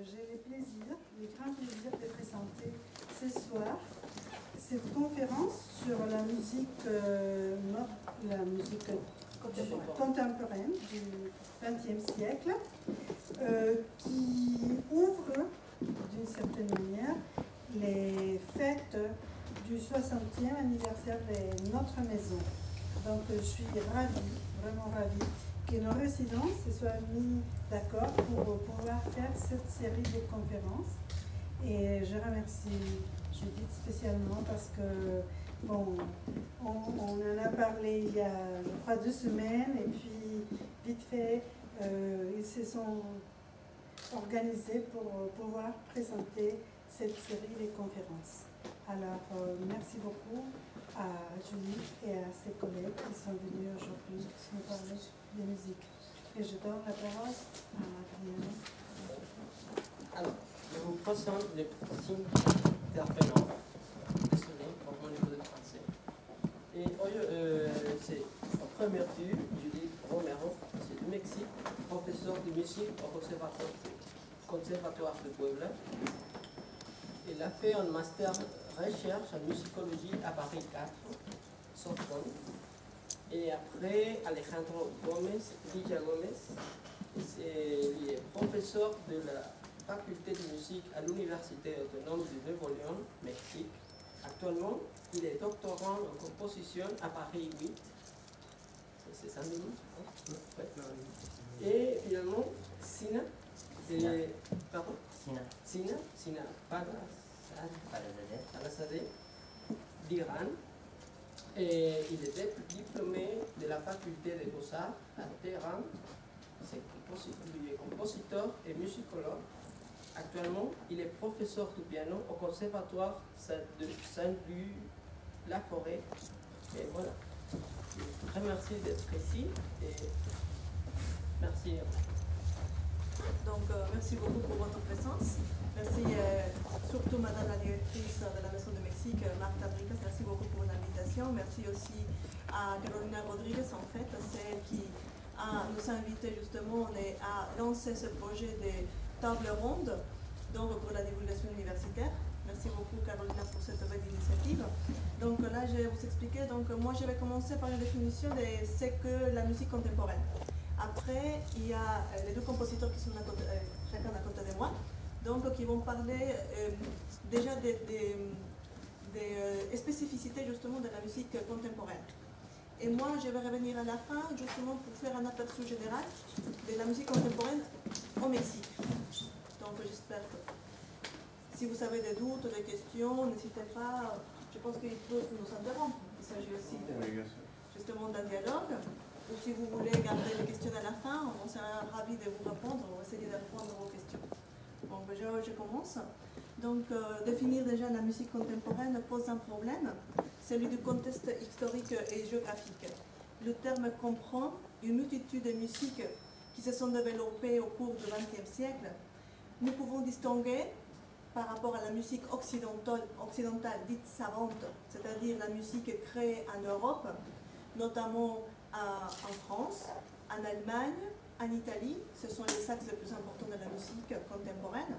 j'ai le grand plaisir de présenter ce soir cette conférence sur la musique contemporaine du XXe siècle qui ouvre d'une certaine manière les fêtes du 60e anniversaire de notre maison. Donc je suis ravie, vraiment ravie, que nos résidents se soient mis d'accord pour pouvoir faire cette série de conférences. Et je remercie Judith spécialement parce que, bon, on en a parlé il y a, je crois, 2 semaines, et puis, vite fait, ils se sont organisés pour pouvoir présenter cette série de conférences. Alors, merci beaucoup à Julie et à ses collègues qui sont venus aujourd'hui nous parler de musique. Et je donne la parole à Adrienne. Alors, je vous présente les 5 intervenants. Désolé pour mon niveau de français. Et c'est au premier tour, Julie Romero, c'est du Mexique, professeur de musique au Conservatoire de Puebla. Elle a fait un master recherche en musicologie à Paris 4, Sorbonne. Et après, Alejandro Villagomez, il est professeur de la faculté de musique à l'Université autonome de Nuevo León, Mexique. Actuellement, il est doctorant en composition à Paris 8. C'est ça, Mimi? Et finalement, Sina Parazadeh d'Iran. Et il était diplômé de la faculté des Beaux-Arts à Téhéran. Il est compositeur et musicologue. Actuellement, il est professeur de piano au Conservatoire de Saint-Louis-la-Forêt. Et voilà. Très merci d'être ici et merci. Donc, merci beaucoup pour votre présence. Merci surtout Madame la directrice de la Maison du Mexique, Martha Bricas, merci beaucoup pour l'invitation. Merci aussi à Carolina Rodriguez, en fait, celle qui nous a invités justement à lancer ce projet de table ronde donc pour la divulgation universitaire. Merci beaucoup Carolina pour cette belle initiative. Donc là, je vais vous expliquer. Donc moi, je vais commencer par une définition de ce que la musique contemporaine. Après, il y a les 2 compositeurs qui sont chacun à côté de moi, donc qui vont parler déjà des spécificités justement de la musique contemporaine. Et moi, je vais revenir à la fin justement pour faire un aperçu général de la musique contemporaine au Mexique. Donc j'espère que si vous avez des doutes, des questions, n'hésitez pas. Je pense qu'ils peuvent nous interrompre. Il s'agit aussi justement d'un dialogue. Ou si vous voulez garder les questions à la fin, on sera ravis de vous répondre, on va essayer de répondre à vos questions. Bon, je commence. Donc, définir déjà la musique contemporaine pose un problème, celui du contexte historique et géographique. Le terme comprend une multitude de musiques qui se sont développées au cours du XXe siècle. Nous pouvons distinguer par rapport à la musique occidentale dite savante, c'est-à-dire la musique créée en Europe, notamment en France, en Allemagne, en Italie. Ce sont les axes les plus importants de la musique contemporaine.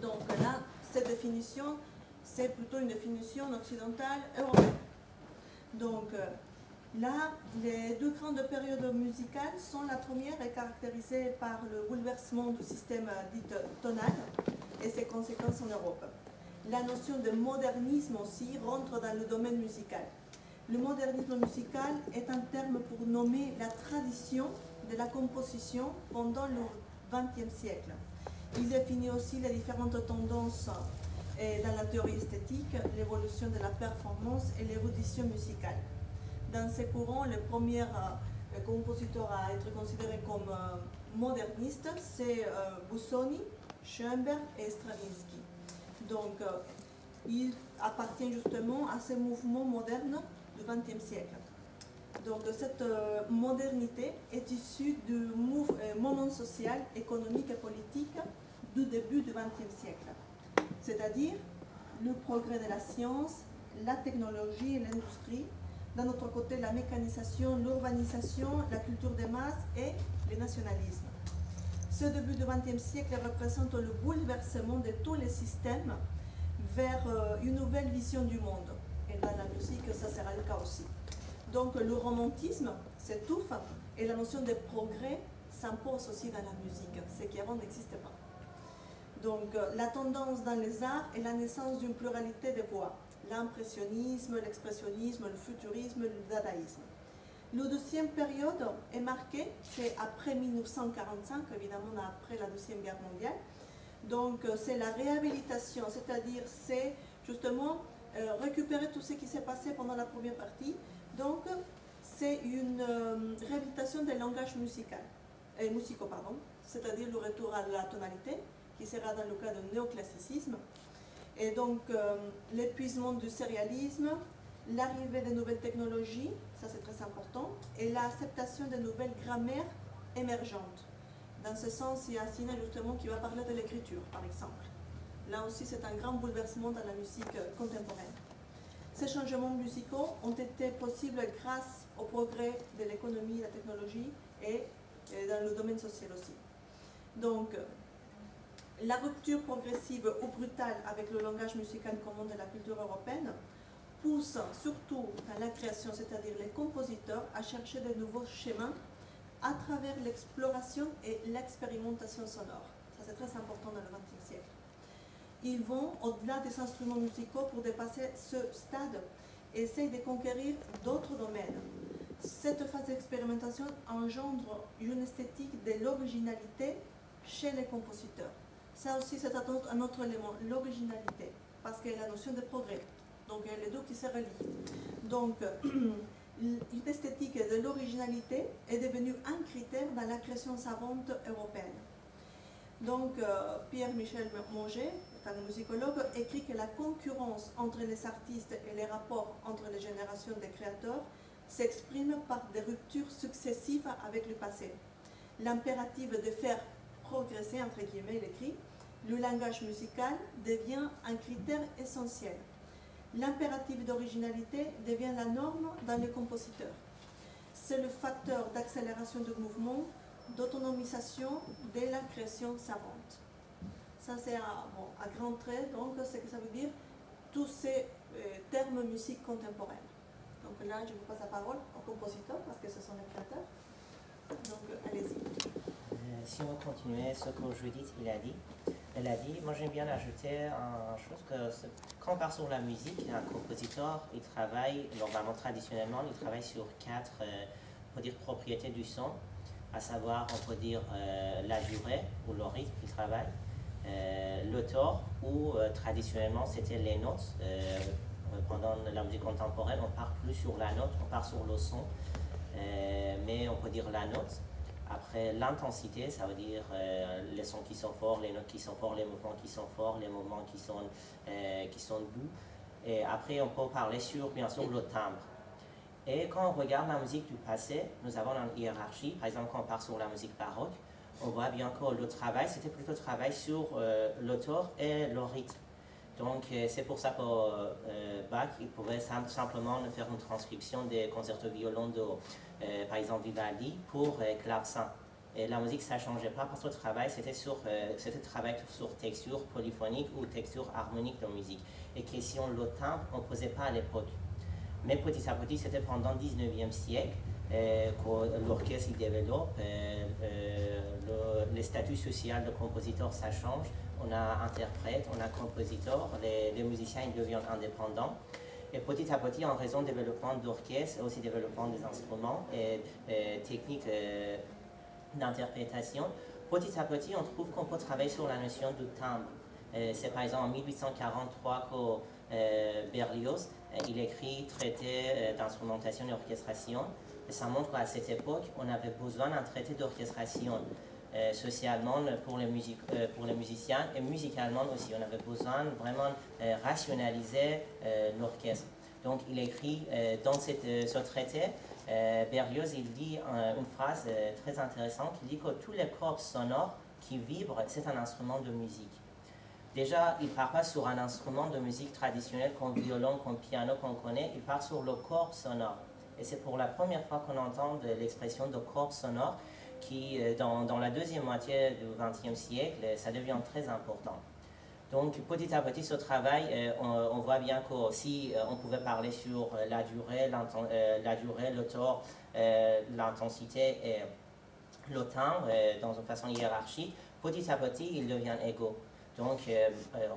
Donc là, cette définition, c'est plutôt une définition occidentale européenne. Donc là, les 2 grandes périodes musicales sont: la première est caractérisée par le bouleversement du système dit tonal et ses conséquences en Europe. La notion de modernisme aussi rentre dans le domaine musical. Le modernisme musical est un terme pour nommer la tradition de la composition pendant le XXe siècle. Il définit aussi les différentes tendances dans la théorie esthétique, l'évolution de la performance et l'érudition musicale. Dans ces courants, le premier compositeur à être considéré comme moderniste, c'est Busoni, Schoenberg et Stravinsky. Donc, il appartient justement à ces mouvements modernes du XXe siècle. Donc cette modernité est issue du moment social, économique et politique du début du XXe siècle, c'est-à-dire le progrès de la science, la technologie et l'industrie, d'un autre côté la mécanisation, l'urbanisation, la culture des masses et le nationalisme. Ce début du XXe siècle représente le bouleversement de tous les systèmes vers une nouvelle vision du monde. Et dans la musique, ça sera le cas aussi. Donc le romantisme s'étouffe et la notion de progrès s'impose aussi dans la musique, ce qui avant n'existait pas. Donc la tendance dans les arts est la naissance d'une pluralité de voix. L'impressionnisme, l'expressionnisme, le futurisme, le dadaïsme. La deuxième période est marquée, c'est après 1945, évidemment après la Deuxième Guerre mondiale. Donc c'est la réhabilitation, c'est-à-dire c'est justement récupérer tout ce qui s'est passé pendant la première partie. Donc c'est une réhabilitation des langages musicaux, c'est-à-dire le retour à la tonalité, qui sera dans le cas du néoclassicisme. Et donc l'épuisement du sérialisme, l'arrivée des nouvelles technologies, ça c'est très important, et l'acceptation de nouvelles grammaires émergentes. Dans ce sens, il y a Sina justement qui va parler de l'écriture, par exemple. Là aussi, c'est un grand bouleversement dans la musique contemporaine. Ces changements musicaux ont été possibles grâce au progrès de l'économie, la technologie et dans le domaine social aussi. Donc, la rupture progressive ou brutale avec le langage musical commun de la culture européenne pousse surtout dans la création, c'est-à-dire les compositeurs, à chercher de nouveaux schémas à travers l'exploration et l'expérimentation sonore. Ça, c'est très important dans le XXe siècle. Ils vont au-delà des instruments musicaux pour dépasser ce stade et essayent de conquérir d'autres domaines. Cette phase d'expérimentation engendre une esthétique de l'originalité chez les compositeurs. Ça aussi, c'est un autre élément, l'originalité, parce qu'il y a la notion de progrès. Donc, il y a les deux qui se relient. Donc, l'esthétique de l'originalité est devenue un critère dans la création savante européenne. Donc, Pierre-Michel Monger, un musicologue, écrit que la concurrence entre les artistes et les rapports entre les générations de créateurs s'exprime par des ruptures successives avec le passé. L'impératif de faire progresser, entre guillemets, il écrit, le langage musical devient un critère essentiel. L'impératif d'originalité devient la norme dans les compositeurs. C'est le facteur d'accélération du mouvement, d'autonomisation de la création savante. Ça, c'est à grand trait, donc, ce que ça veut dire, tous ces termes musique contemporaine. Donc là, je vous passe la parole aux compositeurs, parce que ce sont les créateurs. Donc, allez-y. Si on continuait ce que Judith elle a dit, moi j'aime bien ajouter une chose que quand on part sur la musique, un compositeur, il travaille, normalement traditionnellement, il travaille sur 4 on peut dire, propriétés du son, à savoir, on peut dire la durée ou le rythme qu'il travaille, l'auteur, ou traditionnellement c'était les notes. Pendant la musique contemporaine, on part plus sur la note, on part sur le son, mais on peut dire la note. Après, l'intensité, ça veut dire les sons qui sont forts, les notes qui sont forts, les mouvements qui sont forts, les mouvements qui sont doux. Et après, on peut parler sur, bien sûr, le timbre. Et quand on regarde la musique du passé, nous avons une hiérarchie. Par exemple, quand on part sur la musique baroque, on voit bien que le travail, c'était plutôt le travail sur l'auteur et le rythme. Donc, c'est pour ça que Bach, il pouvait simplement faire une transcription des concertos violon de, par exemple, Vivaldi pour clavecin. Et la musique, ça ne changeait pas parce que le travail, c'était travail sur texture polyphonique ou texture harmonique de musique. Et question le timbre, on ne posait pas à l'époque. Mais petit à petit, c'était pendant le 19e siècle que l'orchestre développe, le statut social de compositeur, ça change. On a interprète, on a compositeur, les musiciens ils deviennent indépendants. Et petit à petit, en raison du développement d'orchestre, aussi développement des instruments et techniques d'interprétation, petit à petit, on trouve qu'on peut travailler sur la notion du timbre. C'est par exemple en 1843 que Berlioz il écrit traité d'instrumentation et orchestration. Et ça montre qu'à cette époque, on avait besoin d'un traité d'orchestration. Socialement pour les musiciens et musicalement aussi. On avait besoin vraiment rationaliser l'orchestre. Donc il écrit dans ce traité, Berlioz il dit une phrase très intéressante qui dit que tous les corps sonores qui vibrent, c'est un instrument de musique. Déjà, il ne part pas sur un instrument de musique traditionnel comme violon, comme piano qu'on connaît, il part sur le corps sonore. Et c'est pour la première fois qu'on entend l'expression de corps sonore qui, dans la deuxième moitié du XXe siècle, ça devient très important. Donc, petit à petit, ce travail, on voit bien que si on pouvait parler sur la durée, le temps, l'intensité et le temps dans une façon hiérarchique, petit à petit, ils deviennent égaux. Donc,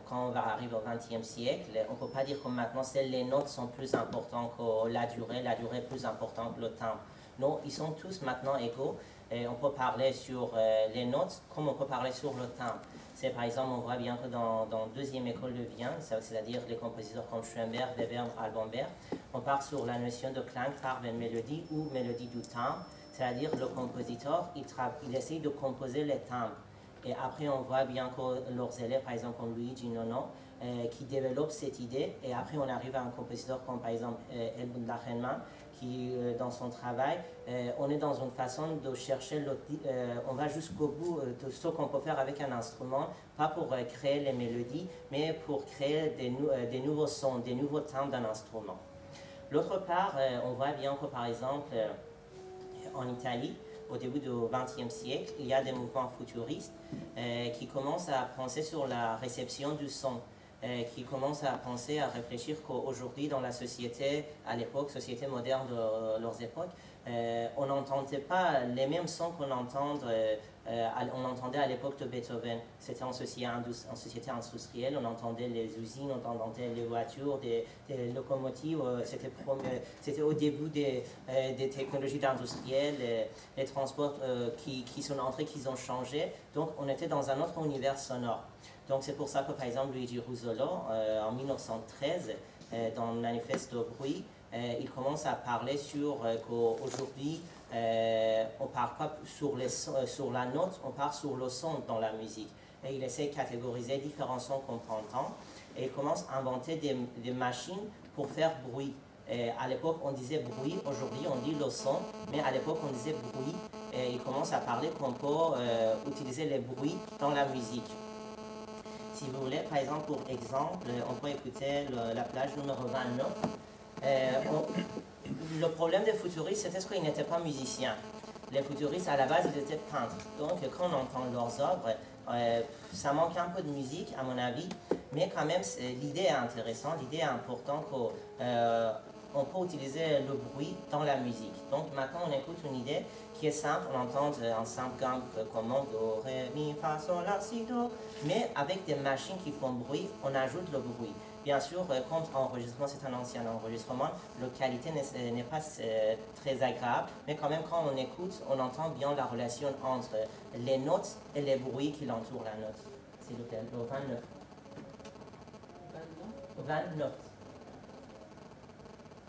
quand on va arriver au XXe siècle, on ne peut pas dire que maintenant, les notes sont plus importantes que la durée est plus importante que le temps. Non, ils sont tous maintenant égaux. Et on peut parler sur les notes comme on peut parler sur le temps. C'est par exemple, on voit bien que dans deuxième école de Vienne, c'est-à-dire les compositeurs comme Schoenberg, Webern, Alban Berg, on part sur la notion de Klangfarbenmelodie ou mélodie du temps, c'est-à-dire le compositeur, il essaye de composer les temps. Et après, on voit bien que leurs élèves, par exemple, comme Luigi Nono, qui développent cette idée, et après on arrive à un compositeur comme par exemple Edmund Lachenmann, qui dans son travail, on est dans une façon de chercher, on va jusqu'au bout de ce qu'on peut faire avec un instrument, pas pour créer les mélodies, mais pour créer des nouveaux sons, des nouveaux temps d'un instrument. L'autre part, on voit bien que par exemple, en Italie, au début du XXe siècle, il y a des mouvements futuristes qui commencent à penser sur la réception du son. Qui commencent à penser, à réfléchir qu'aujourd'hui dans la société, à l'époque, société moderne de leurs époques, on n'entendait pas les mêmes sons qu'on entendait à l'époque de Beethoven. C'était en société industrielle, on entendait les usines, on entendait les voitures, des locomotives, c'était au début des technologies industrielles, les transports qui sont entrés, qui ont changé, donc on était dans un autre univers sonore. Donc c'est pour ça que par exemple Luigi Russolo, en 1913, dans le manifeste de bruit, il commence à parler sur qu'aujourd'hui, on ne parle pas sur la note, on parle sur le son dans la musique. Et il essaie de catégoriser différents sons qu'on entend. Et il commence à inventer des machines pour faire bruit. Et à l'époque, on disait bruit, aujourd'hui on dit le son, mais à l'époque on disait bruit. Et il commence à parler qu'on peut utiliser les bruits dans la musique. Si vous voulez, par exemple, pour exemple, on peut écouter la plage numéro 29. Le problème des futuristes, c'était qu'ils n'étaient pas musiciens. Les futuristes, à la base, ils étaient peintres. Donc, quand on entend leurs œuvres, ça manque un peu de musique, à mon avis, mais quand même, l'idée est intéressante, l'idée est importante qu'on peut utiliser le bruit dans la musique. Donc, maintenant, on écoute une idée qui est simple, on entend un simple gang comme do, ré, mi, fa, sol, la, si, do, mais avec des machines qui font bruit, on ajoute le bruit. Bien sûr, comme enregistrement, c'est un ancien enregistrement, la qualité n'est pas très agréable, mais quand même, quand on écoute, on entend bien la relation entre les notes et les bruits qui entourent la note. C'est lequel? Le 29. 29.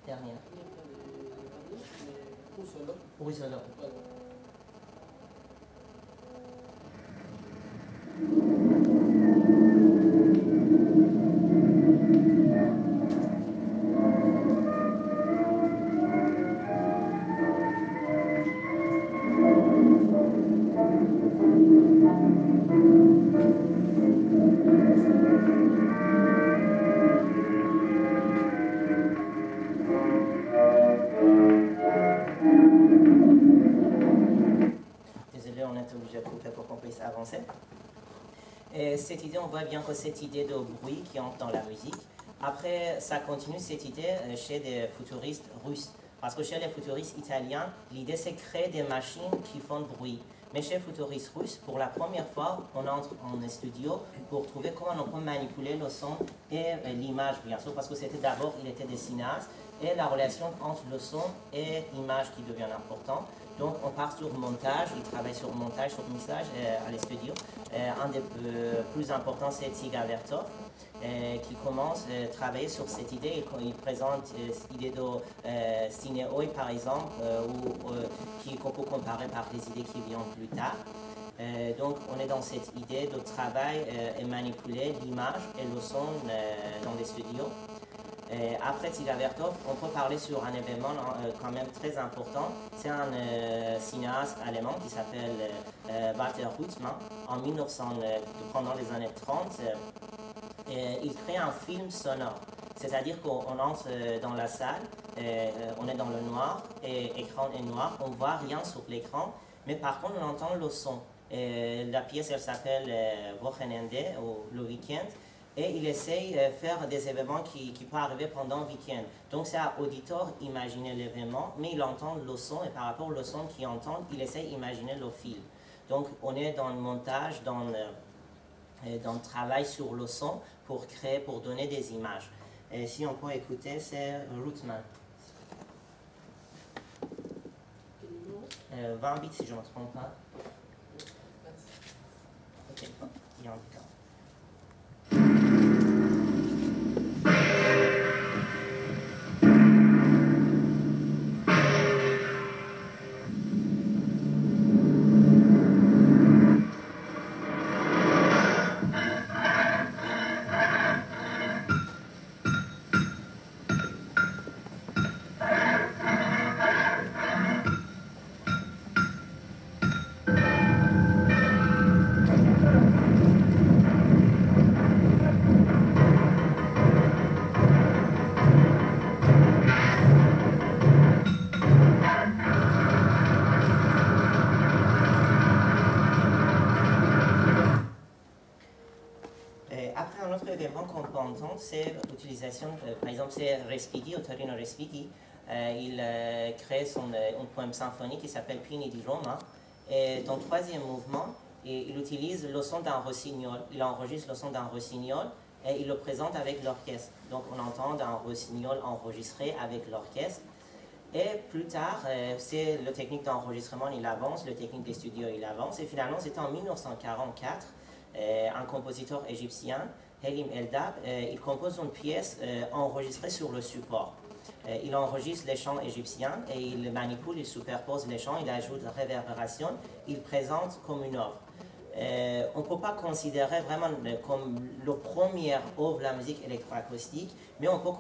Dernière. Russolo. Désolé, on est obligé de couper pour qu'on puisse avancer. Et cette idée, on voit bien que cette idée de bruit qui entre dans la musique, après, ça continue cette idée chez des futuristes russes. Parce que chez les futuristes italiens, l'idée c'est créer des machines qui font bruit. Mais chez les futuristes russes, pour la première fois, on entre en studio pour trouver comment on peut manipuler le son et l'image, bien sûr, parce que c'était d'abord, il était des cinéastes, et la relation entre le son et l'image qui devient importante. Donc on part sur le montage, il travaille sur le montage, sur le mixage à les studios. Un des plus importants, c'est Dziga Vertov, qui commence à travailler sur cette idée. Il présente l'idée de Cinéoi, par exemple, qu'on peut comparer par des idées qui viennent plus tard. Donc on est dans cette idée de travail et manipuler l'image et le son dans les studios. Après Dziga Vertov, on peut parler sur un événement quand même très important. C'est un cinéaste allemand qui s'appelle Walter Ruttmann. Pendant les années 30, il crée un film sonore. C'est-à-dire qu'on entre dans la salle, on est dans le noir, et l'écran est noir, on ne voit rien sur l'écran, Mais par contre, on entend le son. La pièce, elle s'appelle Wochenende, ou le week-end, et il essaye de faire des événements qui peuvent arriver pendant le week-end. Donc c'est à l'auditeur imaginer l'événement, mais il entend le son, et par rapport au son qu'il entend, il essaye d'imaginer le film. Donc on est dans le montage, dans le travail sur le son pour créer, pour donner des images. Et si on peut écouter, c'est Rootman. 20 bits si je ne me trompe pas. Ok, il y a un temps. Après, un autre événement qu'on peut entendre, c'est l'utilisation, par exemple, c'est Respighi, Ottorino Respighi. Il crée un poème symphonique qui s'appelle Pini di Roma. Et dans le troisième mouvement, il utilise le son d'un rossignol. Il enregistre le son d'un rossignol et il le présente avec l'orchestre. Donc, on entend un rossignol enregistré avec l'orchestre. Et plus tard, c'est la technique d'enregistrement, il avance, la technique des studios, il avance. Et finalement, c'était en 1944. Un compositeur égyptien, Helim Eldab, il compose une pièce enregistrée sur le support. Il enregistre les chants égyptiens et il manipule, il superpose les chants, il ajoute la réverbération, il présente comme une œuvre. On ne peut pas considérer vraiment comme la première œuvre de la musique électroacoustique, mais on peut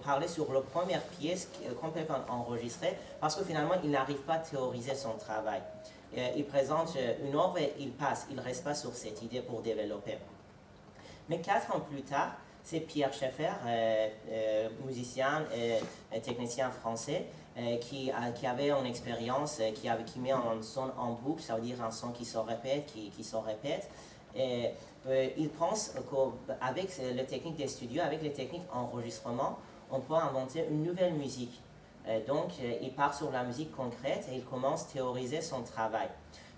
parler sur la première pièce complètement enregistrée parce que finalement, il n'arrive pas à théoriser son travail. Il présente une œuvre et il passe, il ne reste pas sur cette idée pour développer. Mais 4 ans plus tard, c'est Pierre Schaeffer, musicien et technicien français, qui avait une expérience, qui met un son en boucle, ça veut dire un son qui se répète, qui se répète. Et, il pense qu'avec les techniques des studios, avec les techniques d'enregistrement, on peut inventer une nouvelle musique. Donc, il part sur la musique concrète et il commence à théoriser son travail.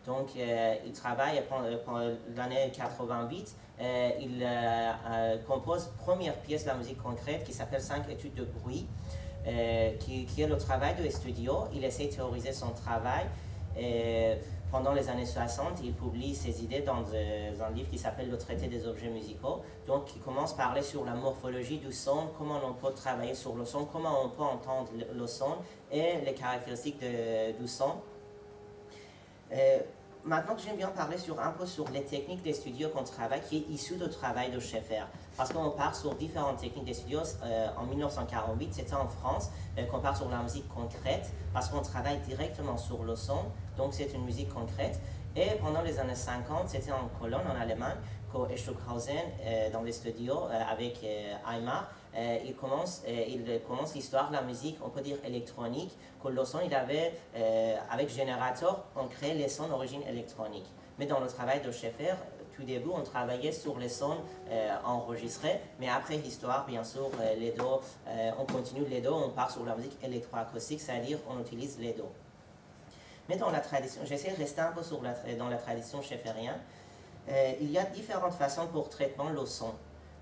Donc, il travaille pendant l'année 88. Il compose la première pièce de la musique concrète qui s'appelle 5 études de bruit, qui est le travail de studio. Il essaie de théoriser son travail. Pendant les années 60, il publie ses idées dans un livre qui s'appelle Le traité des objets musicaux. Donc, il commence à parler sur la morphologie du son, comment on peut travailler sur le son, comment on peut entendre le son et les caractéristiques du son. Maintenant, j'aime bien parler un peu sur les techniques des studios qu'on travaille, qui est issu du travail de Schaeffer. Parce qu'on part sur différentes techniques des studios. En 1948, c'était en France, qu'on part sur la musique concrète, parce qu'on travaille directement sur le son, donc c'est une musique concrète. Et pendant les années 50, c'était en Cologne, en Allemagne, qu'au Stockhausen, dans les studios, avec Aymar, il commence l'histoire de la musique, on peut dire électronique, que le son, il avait, avec générateur, on crée les sons d'origine électronique. Mais dans le travail de Schaeffer, tout début, on travaillait sur les sons enregistrés, mais après l'histoire, bien sûr, les dos, on continue les dos, on part sur la musique électroacoustique, c'est-à-dire on utilise les dos. Mais dans la tradition, j'essaie de rester un peu dans la tradition schaefferienne, il y a différentes façons pour traitement le son.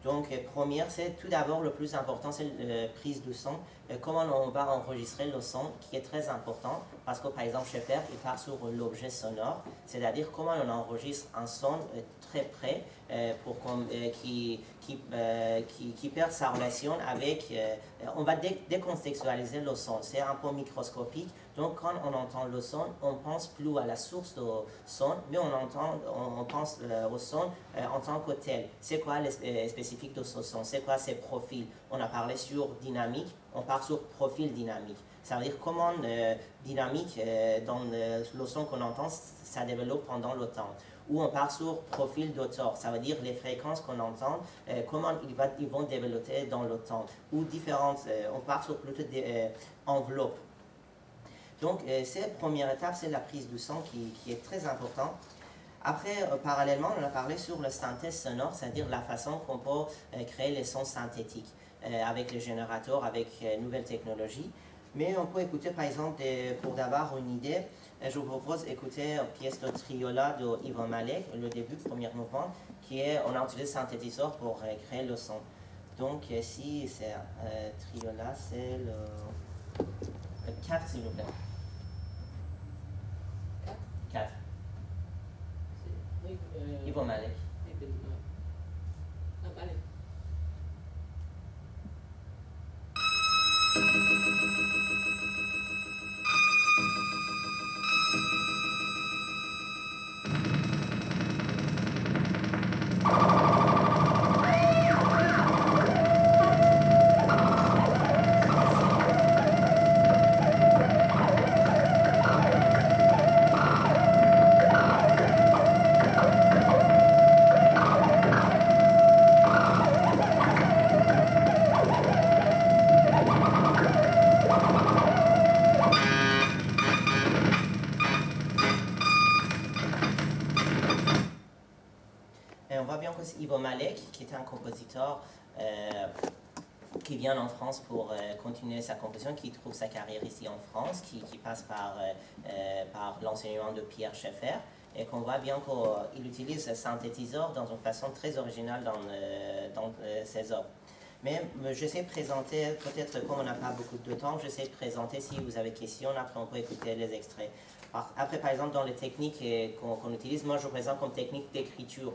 Donc, première, c'est tout d'abord le plus important, c'est la prise du son. Comment on va enregistrer le son, qui est très important, parce que par exemple, Schaeffer, il part sur l'objet sonore, c'est-à-dire comment on enregistre un son très près qui perd sa relation avec. On va décontextualiser le son, c'est un peu microscopique. Donc, quand on entend le son, on ne pense plus à la source du son, mais on pense au son en tant que tel. C'est quoi les spécifiques de ce son? C'est quoi ses profils? On a parlé sur dynamique, on part sur profil dynamique. Ça veut dire comment dynamique dans le son qu'on entend, ça développe pendant le temps. Ou on part sur profil d'auteur, ça veut dire les fréquences qu'on entend, comment ils vont développer dans le temps. Ou différentes, on part sur plutôt des enveloppes. Donc, cette première étape, c'est la prise du son qui est très importante. Après, parallèlement, on a parlé sur le synthèse sonore, c'est-à-dire la façon qu'on peut créer les sons synthétiques avec les générateurs, avec nouvelles technologies. Mais on peut écouter, par exemple, pour avoir une idée, je vous propose d'écouter une pièce de Triola de Ivo Malek, le début, 1er novembre, qui est, on a utilisé le synthétiseur pour créer le son. Donc, ici, c'est Triola, c'est le 4, s'il vous plaît. 4. Ivo Malek. Malek. Et on voit bien que c'est Ivo Malek, qui est un compositeur qui vient en France pour continuer sa composition, qui trouve sa carrière ici en France, qui passe par l'enseignement de Pierre Schaeffer, et qu'on voit bien qu'il utilise le synthétiseur dans une façon très originale dans ses œuvres. Mais j'essaie de présenter, peut-être comme on n'a pas beaucoup de temps, j'essaie de présenter, si vous avez des questions, après on peut écouter les extraits. Après, par exemple, dans les techniques qu'on utilise, moi je présente comme technique d'écriture,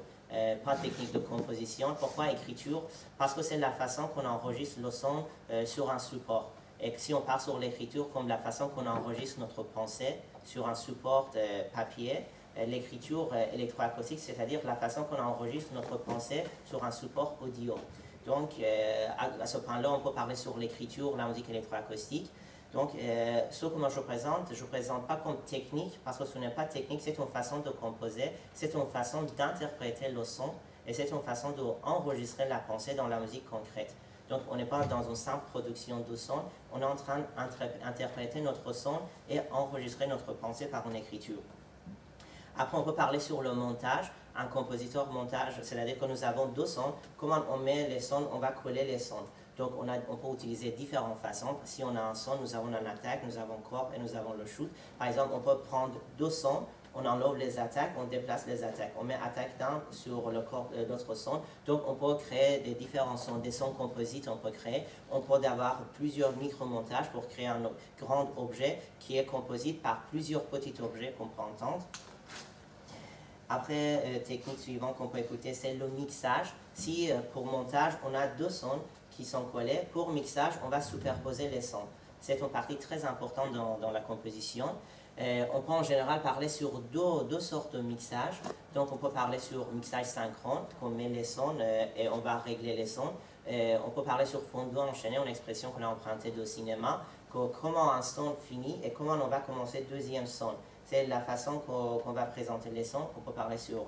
pas technique de composition. Pourquoi écriture? Parce que c'est la façon qu'on enregistre le son sur un support. Et si on part sur l'écriture comme la façon qu'on enregistre notre pensée sur un support papier, l'écriture électroacoustique, c'est-à-dire la façon qu'on enregistre notre pensée sur un support audio. Donc, à ce point-là, on peut parler sur l'écriture, la musique électroacoustique. Donc, ce que moi je ne présente pas comme technique, parce que ce n'est pas technique, c'est une façon de composer, c'est une façon d'interpréter le son, et c'est une façon d'enregistrer la pensée dans la musique concrète. Donc, on n'est pas dans une simple production de son, on est en train d'interpréter notre son et enregistrer notre pensée par une écriture. Après, on peut parler sur le montage. Un compositeur montage, c'est-à-dire que nous avons deux sons. Comment on met les sons? On va coller les sons. Donc, on peut utiliser différentes façons. Si on a un son, nous avons un attaque, nous avons corps et nous avons le shoot. Par exemple, on peut prendre deux sons, on enlève les attaques, on déplace les attaques. On met attaque d'un sur le corps de l'autre son. Donc, on peut créer des différents sons, des sons composites, on peut créer. On peut avoir plusieurs micro-montages pour créer un grand objet qui est composite par plusieurs petits objets qu'on peut entendre. Après, technique suivante qu'on peut écouter, c'est le mixage. Si pour montage, on a deux sons qui sont collés, pour mixage, on va superposer les sons. C'est une partie très importante dans la composition. On peut en général parler sur deux sortes de mixage. Donc, on peut parler sur mixage synchrone, qu'on met les sons et on va régler les sons. On peut parler sur fondu enchaîné, une expression qu'on a empruntée du cinéma, comment un son finit et comment on va commencer le deuxième son. C'est la façon qu'on va présenter les sons, qu'on peut parler sur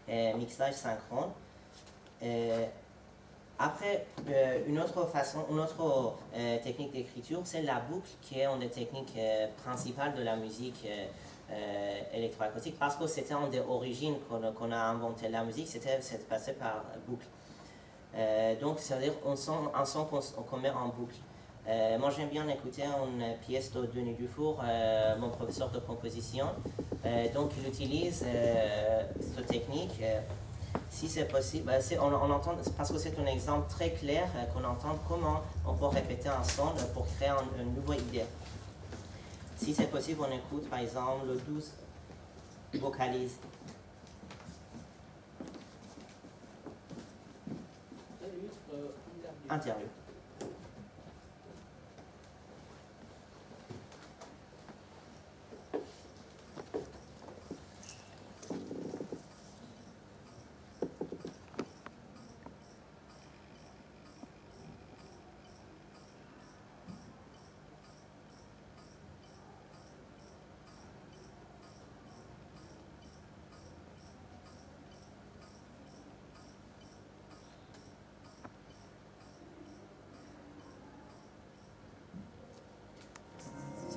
mixage synchrone. Après, une autre technique d'écriture, c'est la boucle, qui est une des techniques principales de la musique électroacoustique, parce que c'était une des origines qu'on a inventé la musique, c'était passé par boucle. Donc, c'est-à-dire un son qu'on met en boucle. Moi, j'aime bien écouter une pièce de Denis Dufour, mon professeur de composition. Donc, il utilise cette technique. Si c'est possible, on entend, parce que c'est un exemple très clair qu'on entend comment on peut répéter un son pour créer une nouvelle idée. Si c'est possible, on écoute par exemple le 12 vocalise. Interlude.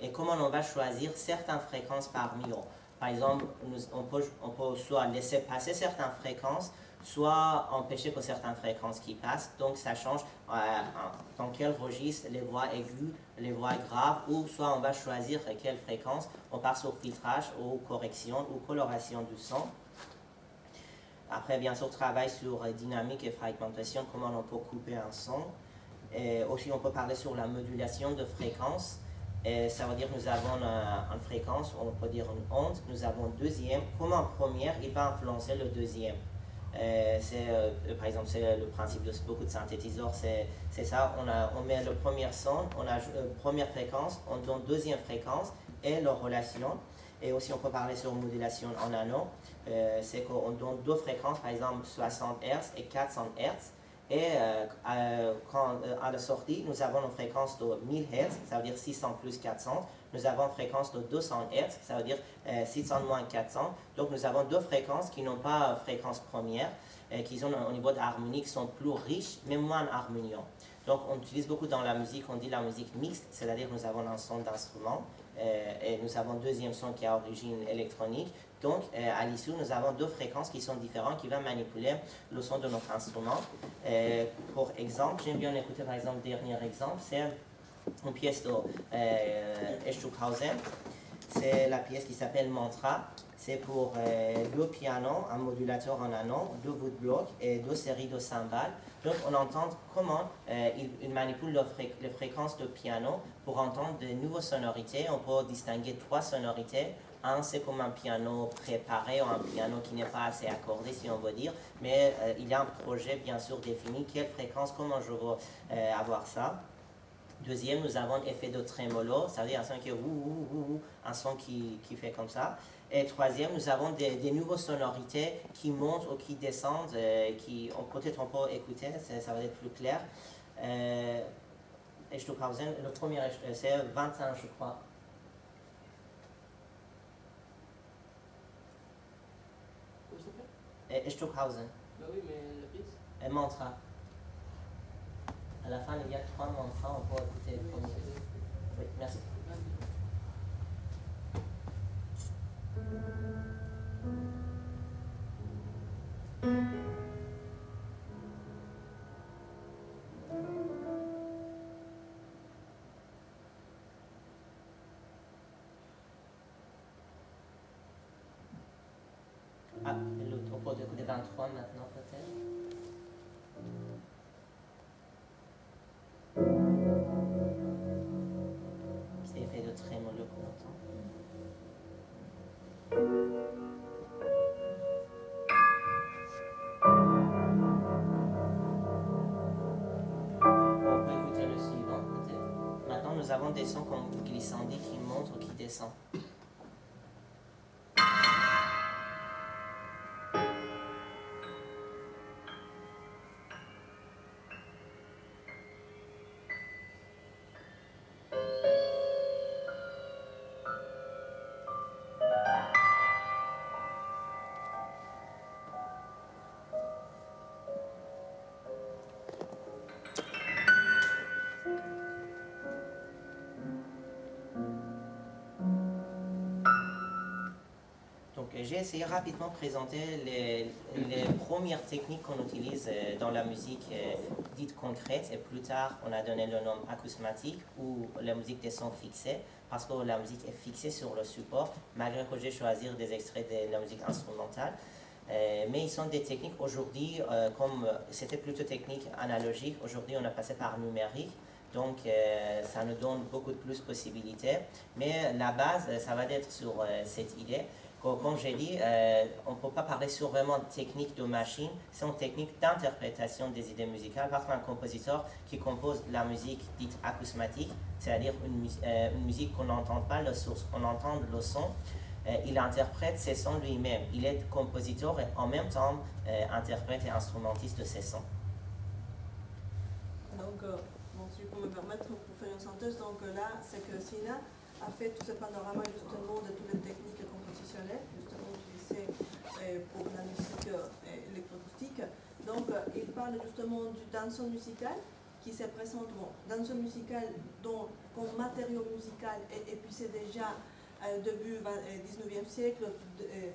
et comment on va choisir certaines fréquences parmi eux. Par exemple, on peut soit laisser passer certaines fréquences, soit empêcher que certaines fréquences qui passent. Donc ça change dans quel registre les voix aiguës, les voix graves, ou soit on va choisir quelle fréquence. On part sur filtrage ou correction ou coloration du son. Après, bien sûr, travail sur dynamique et fragmentation, comment on peut couper un son. Et aussi, on peut parler sur la modulation de fréquence. Et ça veut dire que nous avons une fréquence, on peut dire une onde, nous avons une deuxième. Comme en première, il va influencer le deuxième. Par exemple, c'est le principe de beaucoup de synthétiseurs, c'est ça, on met le premier son, on a première fréquence, on donne deuxième fréquence et leur relation. Et aussi, on peut parler sur modulation en anneau. C'est qu'on donne deux fréquences, par exemple 60 Hz et 400 Hz. Et à la sortie, nous avons une fréquence de 1000 Hz, ça veut dire 600 plus 400. Nous avons une fréquence de 200 Hz, ça veut dire 600 moins 400. Donc nous avons deux fréquences qui n'ont pas fréquence première, qui ont au niveau de harmonie, qui sont plus riches, mais moins harmonieux. Donc on utilise beaucoup dans la musique, on dit la musique mixte, c'est-à-dire nous avons un son d'instrument, et nous avons un deuxième son qui a origine électronique. Donc, à l'issue, nous avons deux fréquences qui sont différentes, qui vont manipuler le son de notre instrument. Pour exemple, j'aime bien écouter, par exemple, le dernier exemple, c'est une pièce de Stockhausen. C'est la pièce qui s'appelle Mantra. C'est pour deux pianos, un modulateur en anneau, deux bouts de bloc et deux séries de cymbales. Donc, on entend comment il manipule les fréquences de piano pour entendre de nouvelles sonorités. On peut distinguer trois sonorités. Un, c'est comme un piano préparé ou un piano qui n'est pas assez accordé, si on veut dire. Mais il y a un projet, bien sûr, défini. Quelle fréquence, comment je veux avoir ça. Deuxième, nous avons l'effet de trémolo, ça veut dire un son qui est un son qui fait comme ça. Et troisième, nous avons des nouvelles sonorités qui montent ou qui descendent, peut-être on peut écouter, ça va être plus clair. Stockhausen, le premier, c'est 21, je crois. Stockhausen. Bah oui, mais la pièce. Et mantra. À la fin, il y a 3 mantras, on peut écouter le premier. Oui, merci. Ah, l'autre, on peut écouter 23 maintenant peut-être. C'est l'effet de trémolo qu'on entend. On peut écouter le suivant peut-être. Maintenant nous avons des sons comme glissandi qui montent ou qui descendent. J'ai essayé rapidement de présenter les premières techniques qu'on utilise dans la musique dite concrète, et plus tard on a donné le nom acousmatique ou la musique des sons fixés, parce que la musique est fixée sur le support, malgré que j'ai choisi des extraits de la musique instrumentale. Mais ils sont des techniques aujourd'hui, comme c'était plutôt technique analogique, aujourd'hui on a passé par numérique. Donc, ça nous donne beaucoup de plus possibilités. Mais la base, ça va être sur cette idée. Comme j'ai dit, on ne peut pas parler sur vraiment technique de machine, c'est une technique d'interprétation des idées musicales, parce qu'un compositeur qui compose la musique dite acousmatique, c'est-à-dire une musique qu'on n'entend pas la source, on entend le son, il interprète ses sons lui-même. Il est compositeur et en même temps interprète et instrumentiste de ses sons. Donc, si je peux me permettre pour faire une synthèse, donc là, c'est que Sina a fait tout ce panorama justement de toutes les techniques compositionnelles, justement utilisées pour la musique électroacoustique. Donc, il parle justement d'un son musical qui se présente dans un musical dont comme matériau musical est épuisé déjà début 19e siècle,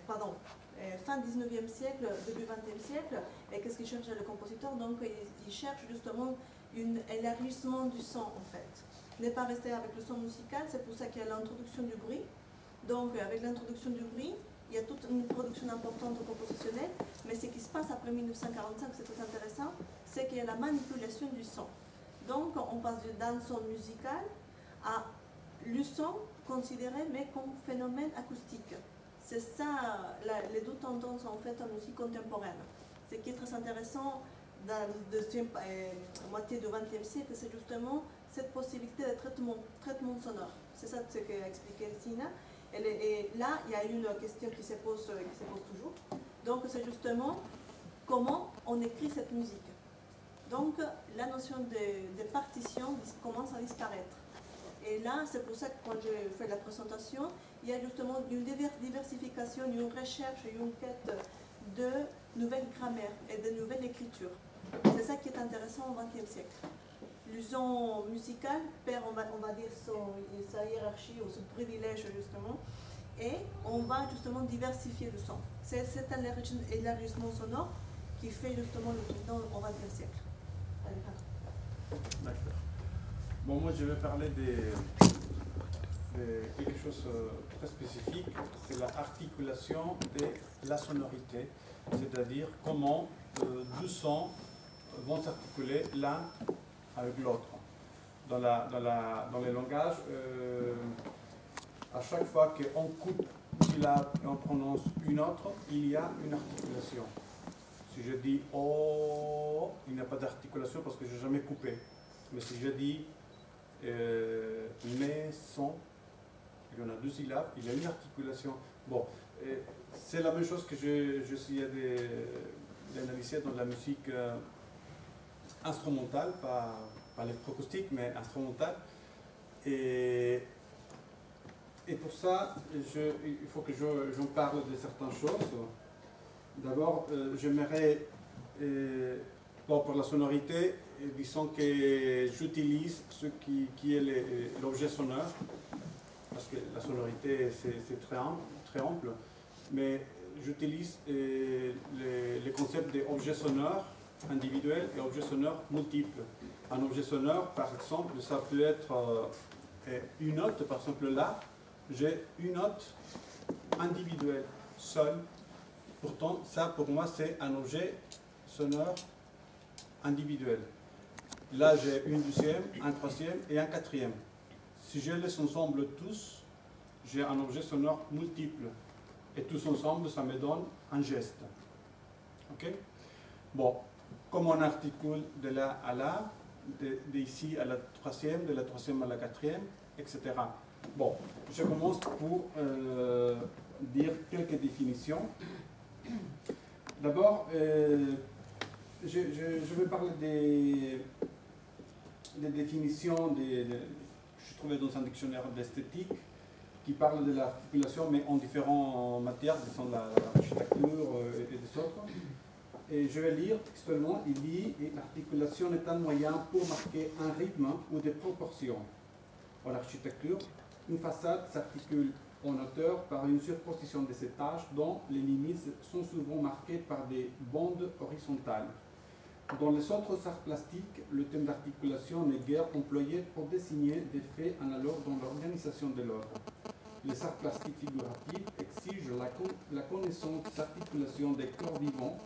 fin 19e siècle, début 20e siècle, et qu'est-ce qu'il cherche le compositeur? Donc il cherche justement un élargissement du son en fait. Ne pas rester avec le son musical, c'est pour ça qu'il y a l'introduction du bruit. Donc avec l'introduction du bruit, il y a toute une production importante compositionnelle, mais ce qui se passe après 1945, c'est très intéressant, c'est qu'il y a la manipulation du son. Donc on passe d'un son musical à le son considéré mais comme phénomène acoustique. C'est ça les deux tendances en fait en musique contemporaine. Ce qui est très intéressant dans la deuxième moitié du XXe siècle, c'est justement cette possibilité de traitement sonore. C'est ça ce qu'a expliqué Sina. Et là, il y a une question qui se pose toujours. Donc c'est justement comment on écrit cette musique. Donc la notion de partition commence à disparaître. Et là, c'est pour ça que quand j'ai fait la présentation, il y a justement une diversification, une recherche, une quête de nouvelles grammaires et de nouvelles écritures. C'est ça qui est intéressant au XXe siècle. Le son musical perd, on va dire, sa hiérarchie ou son privilège justement, et on va justement diversifier le son. C'est cet élargissement sonore qui fait justement le tournant au XXe siècle. D'accord. Bon, moi je vais parler de quelque chose de très spécifique, c'est l'articulation de la sonorité, c'est-à-dire comment deux sons vont s'articuler l'un avec l'autre. Dans les langages, à chaque fois qu'on coupe une syllabe et on prononce une autre, il y a une articulation. Si je dis « oh », il n'y a pas d'articulation parce que je n'ai jamais coupé. Mais si je dis « maison », il y en a deux syllabes, il y a une articulation. Bon, c'est la même chose que j'essayais d'analyser dans la musique instrumentale, pas électroacoustique, mais instrumentale. Et pour ça, il faut que j'en parle de certaines choses. D'abord, j'aimerais, pour la sonorité, disons que j'utilise ce qui est l'objet sonore, parce que la sonorité c'est très ample, mais j'utilise le concept d'objet sonore individuel et objet sonore multiple. Un objet sonore, par exemple, ça peut être une note, par exemple là, j'ai une note individuelle, seule. Pourtant, ça pour moi c'est un objet sonore individuel. Là j'ai une deuxième, un troisième et un quatrième. Si je les ensemble tous, j'ai un objet sonore multiple. Et tous ensemble, ça me donne un geste. Ok? Bon, comment on articule de là à là, d'ici à la troisième, de la troisième à la quatrième, etc. Bon, je commence pour dire quelques définitions. D'abord, je vais parler des définitions, je trouvais dans un dictionnaire d'esthétique qui parle de l'articulation, mais en différentes matières, disons l'architecture et des autres. Et je vais lire textuellement, il dit « L'articulation est un moyen pour marquer un rythme ou des proportions. En architecture, une façade s'articule en hauteur par une superposition de ces tâches dont les limites sont souvent marquées par des bandes horizontales. Dans les autres arts plastiques, le terme d'articulation n'est guère employé pour désigner des faits analogues dans l'organisation de l'œuvre. Les arts plastiques figuratifs exigent la connaissance des articulations des corps vivants.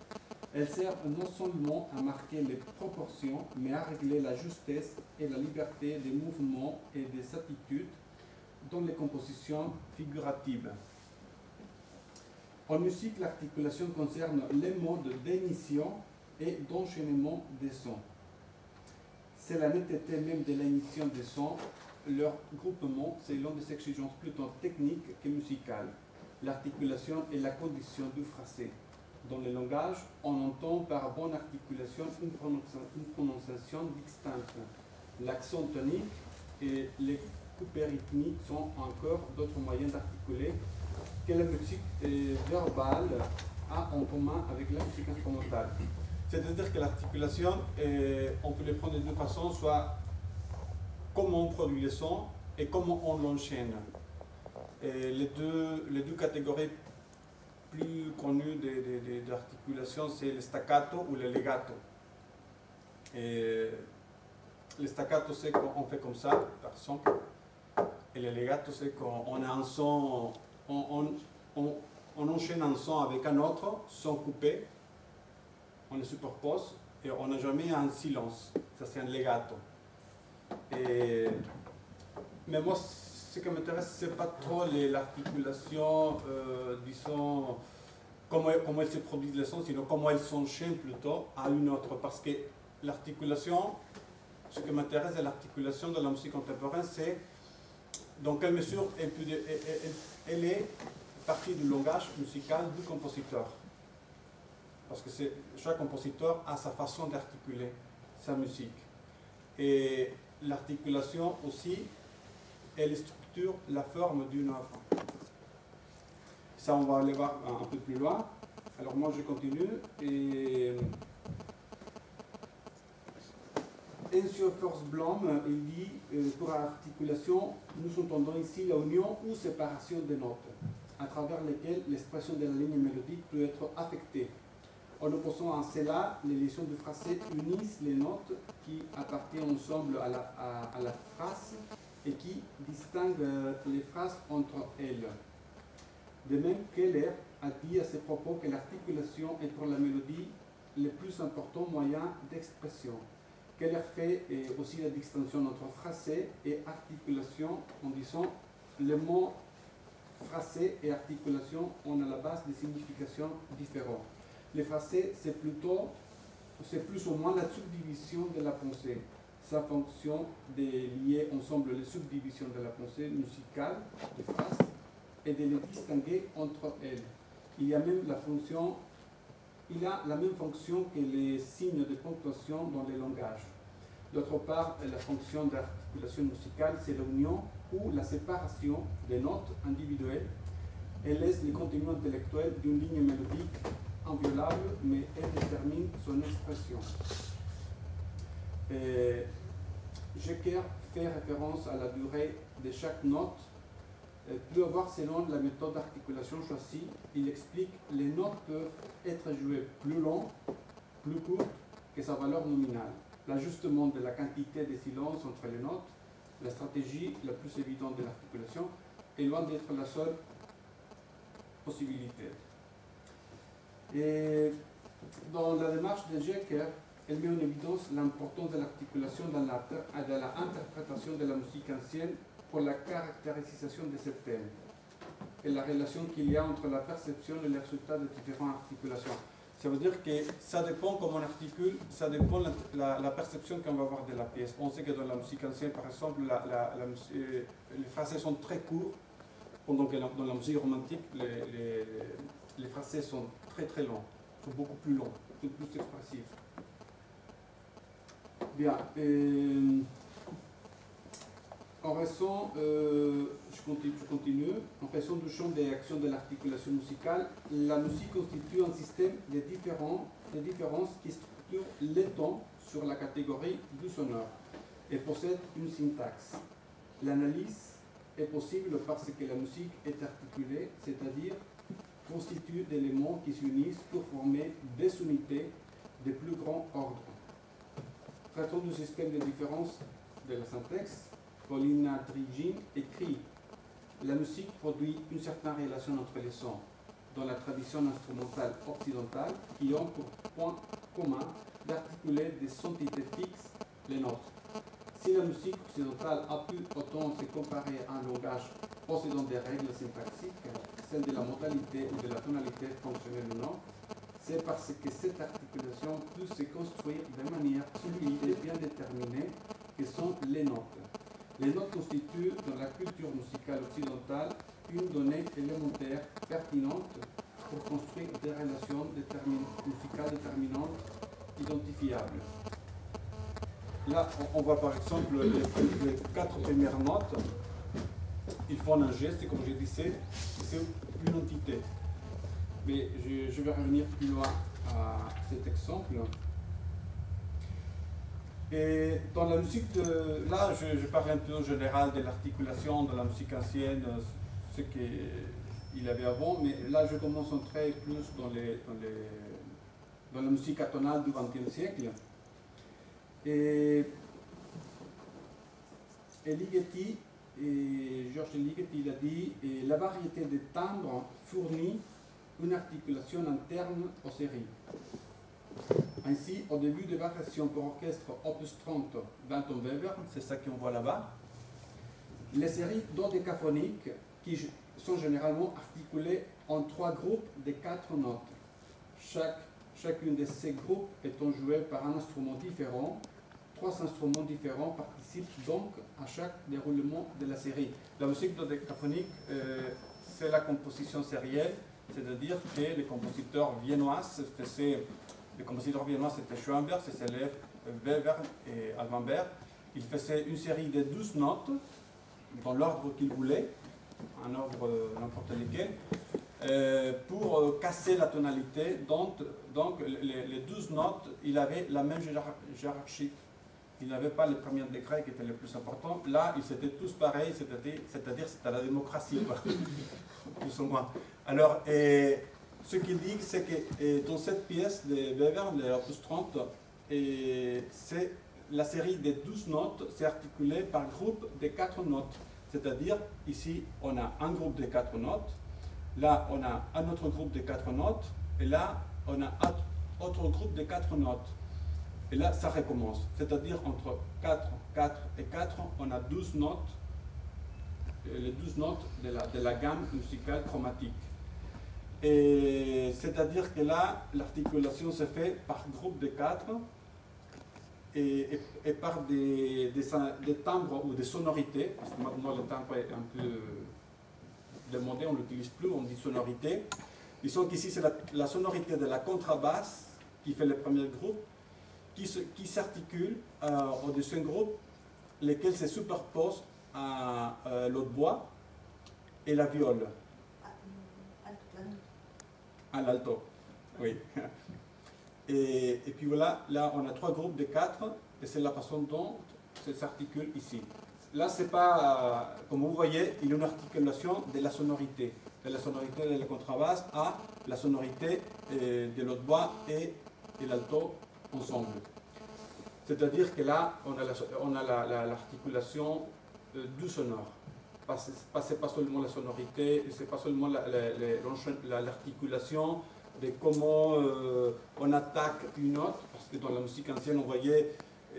Elles servent non seulement à marquer les proportions, mais à régler la justesse et la liberté des mouvements et des attitudes dans les compositions figuratives. En musique, l'articulation concerne les modes d'émission et d'enchaînement des sons. C'est la netteté même de l'émission des sons, leur groupement selon des exigences plutôt techniques que musicales. L'articulation est la condition du phrasé. Dans le langage, on entend par bonne articulation une prononciation distincte. L'accent tonique et les coupés rythmiques sont encore d'autres moyens d'articuler que la musique verbale a en commun avec la musique instrumentale. C'est-à-dire que l'articulation, on peut les prendre de deux façons, soit comment on produit le son et comment on l'enchaîne. Les deux catégories plus connues d'articulation, c'est le staccato ou le legato. Et le staccato, c'est qu'on fait comme ça, par exemple, et le legato, c'est qu'on a un son, on enchaîne un son avec un autre, son coupé, on le superpose et on n'a jamais un silence. Ça, c'est un legato. Mais moi, ce qui m'intéresse, c'est pas trop l'articulation, disons, comment elle se produit le son, sinon comment elle s'enchaîne plutôt à une autre. Parce que l'articulation, ce qui m'intéresse de l'articulation de la musique contemporaine, c'est dans quelle mesure elle est partie du langage musical du compositeur. Parce que chaque compositeur a sa façon d'articuler sa musique. Et l'articulation aussi, elle structure la forme d'une œuvre. Ça, on va aller voir un peu plus loin. Alors moi, je continue. Enzio Forsblom, il dit, pour l'articulation, nous entendons ici la union ou séparation des notes, à travers lesquelles l'expression de la ligne mélodique peut être affectée. En opposant à cela, les lésions du phrasé unissent les notes qui appartiennent ensemble à la phrase et qui distinguent les phrases entre elles. De même, Keller a dit à ce propos que l'articulation est pour la mélodie le plus important moyen d'expression. Keller fait aussi la distinction entre phrasé et articulation en disant le mot phrasé et articulation ont à la base des significations différentes. Le phrasé, c'est plus ou moins la subdivision de la pensée. Sa fonction de lier ensemble les subdivisions de la pensée musicale des phrases et de les distinguer entre elles. Il a la même fonction que les signes de ponctuation dans les langages. D'autre part, la fonction d'articulation musicale, c'est l'union ou la séparation des notes individuelles. Elle laisse le contenu intellectuel d'une ligne mélodique inviolable, mais elle détermine son expression. Jecker fait référence à la durée de chaque note. Peut avoir selon la méthode d'articulation choisie. Il explique que les notes peuvent être jouées plus longues, plus courtes que sa valeur nominale. L'ajustement de la quantité de silence entre les notes, la stratégie la plus évidente de l'articulation, est loin d'être la seule possibilité. Et dans la démarche de Jecker, elle met en évidence l'importance de l'articulation dans l'interprétation de la musique ancienne pour la caractérisation de ce thème et la relation qu'il y a entre la perception et le résultat de différentes articulations. Ça veut dire que ça dépend comment on articule, ça dépend de la perception qu'on va avoir de la pièce. On sait que dans la musique ancienne, par exemple, les phrasés sont très courts, pendant que dans la musique romantique, les phrasés sont très très longs, sont beaucoup plus longs, sont plus expressifs. Bien. En raison, je continue, en raison du champ d'action de l'articulation musicale, la musique constitue un système de différences qui structure les tons sur la catégorie du sonore et possède une syntaxe. L'analyse est possible parce que la musique est articulée, c'est-à-dire constituée d'éléments qui s'unissent pour former des unités de plus grand ordre. Traitons du système de différence de la syntaxe. Paulina Drigin écrit « La musique produit une certaine relation entre les sons dans la tradition instrumentale occidentale qui ont pour point commun d'articuler des entités fixes, les notes. Si la musique occidentale a pu autant se comparer à un langage possédant des règles syntaxiques, celles de la modalité ou de la tonalité fonctionnelle ou non, c'est parce que cette articulation peut se construire de manière fluide et bien déterminée que sont les notes. Les notes constituent dans la culture musicale occidentale une donnée élémentaire pertinente pour construire des relations musicales déterminantes identifiables. Là, on voit par exemple les 4 premières notes. Ils font un geste, comme je disais, c'est une entité. Mais je vais revenir plus loin à cet exemple. Et dans la musique, là je parle un peu en général de l'articulation de la musique ancienne, ce qu'il avait avant, mais là je commence à entrer plus dans la musique atonale du XXe siècle. Et Ligeti, Georges Ligeti, il a dit la variété des timbres fournit une articulation interne aux séries. Ainsi, au début des variations pour orchestre Opus 30 d'Anton Weber, c'est ça qu'on voit là-bas, les séries dodécaphoniques qui sont généralement articulées en 3 groupes de 4 notes. Chacune de ces groupes étant jouée par un instrument différent, 3 instruments différents participent donc à chaque déroulement de la série. La musique dodécaphonique, c'est la composition sérielle, c'est-à-dire que les compositeurs viennois faisaient. Les compositeurs viennois, c'était Schoenberg, Cécile, Weber et Alvenberg. Ils faisaient une série de 12 notes, dans l'ordre qu'ils voulaient, un ordre n'importe lequel, pour casser la tonalité. Donc les 12 notes, il avait la même hiérarchie. Il n'avait pas le premier degré qui était le plus important. Là, ils étaient tous pareils, c'est-à-dire c'était la démocratie, quoi. Plus ou moins. Alors, ce qu'il dit, c'est que dans cette pièce de Weber, l'opus 30, c'est la série des 12 notes, c'est articulé par groupe de 4 notes. C'est-à-dire, ici, on a un groupe de 4 notes, là, on a un autre groupe de 4 notes, et là, on a un autre groupe de 4 notes. Et là, ça recommence. C'est-à-dire, entre 4, 4 et 4, on a 12 notes, les 12 notes de la gamme musicale chromatique. Et c'est-à-dire que là, l'articulation se fait par groupe de 4 et par des timbres ou des sonorités, parce que maintenant le timbre est un peu demandé, on ne l'utilise plus, on dit sonorité. Disons qu'ici c'est la sonorité de la contrebasse qui fait le premier groupe, qui s'articule au deuxième groupe, lesquels se superposent à l'hautbois et la viole. À l'alto, oui. Et puis voilà, là on a 3 groupes de 4, et c'est la façon dont ça s'articule ici. Là, c'est pas, comme vous voyez, il y a une articulation de la sonorité de la contrebasse à la sonorité de l'hautbois et l'alto ensemble. C'est-à-dire que là, on a l'articulation du sonore. C'est pas seulement la sonorité, c'est pas seulement l'articulation de comment on attaque une note, parce que dans la musique ancienne, on voyait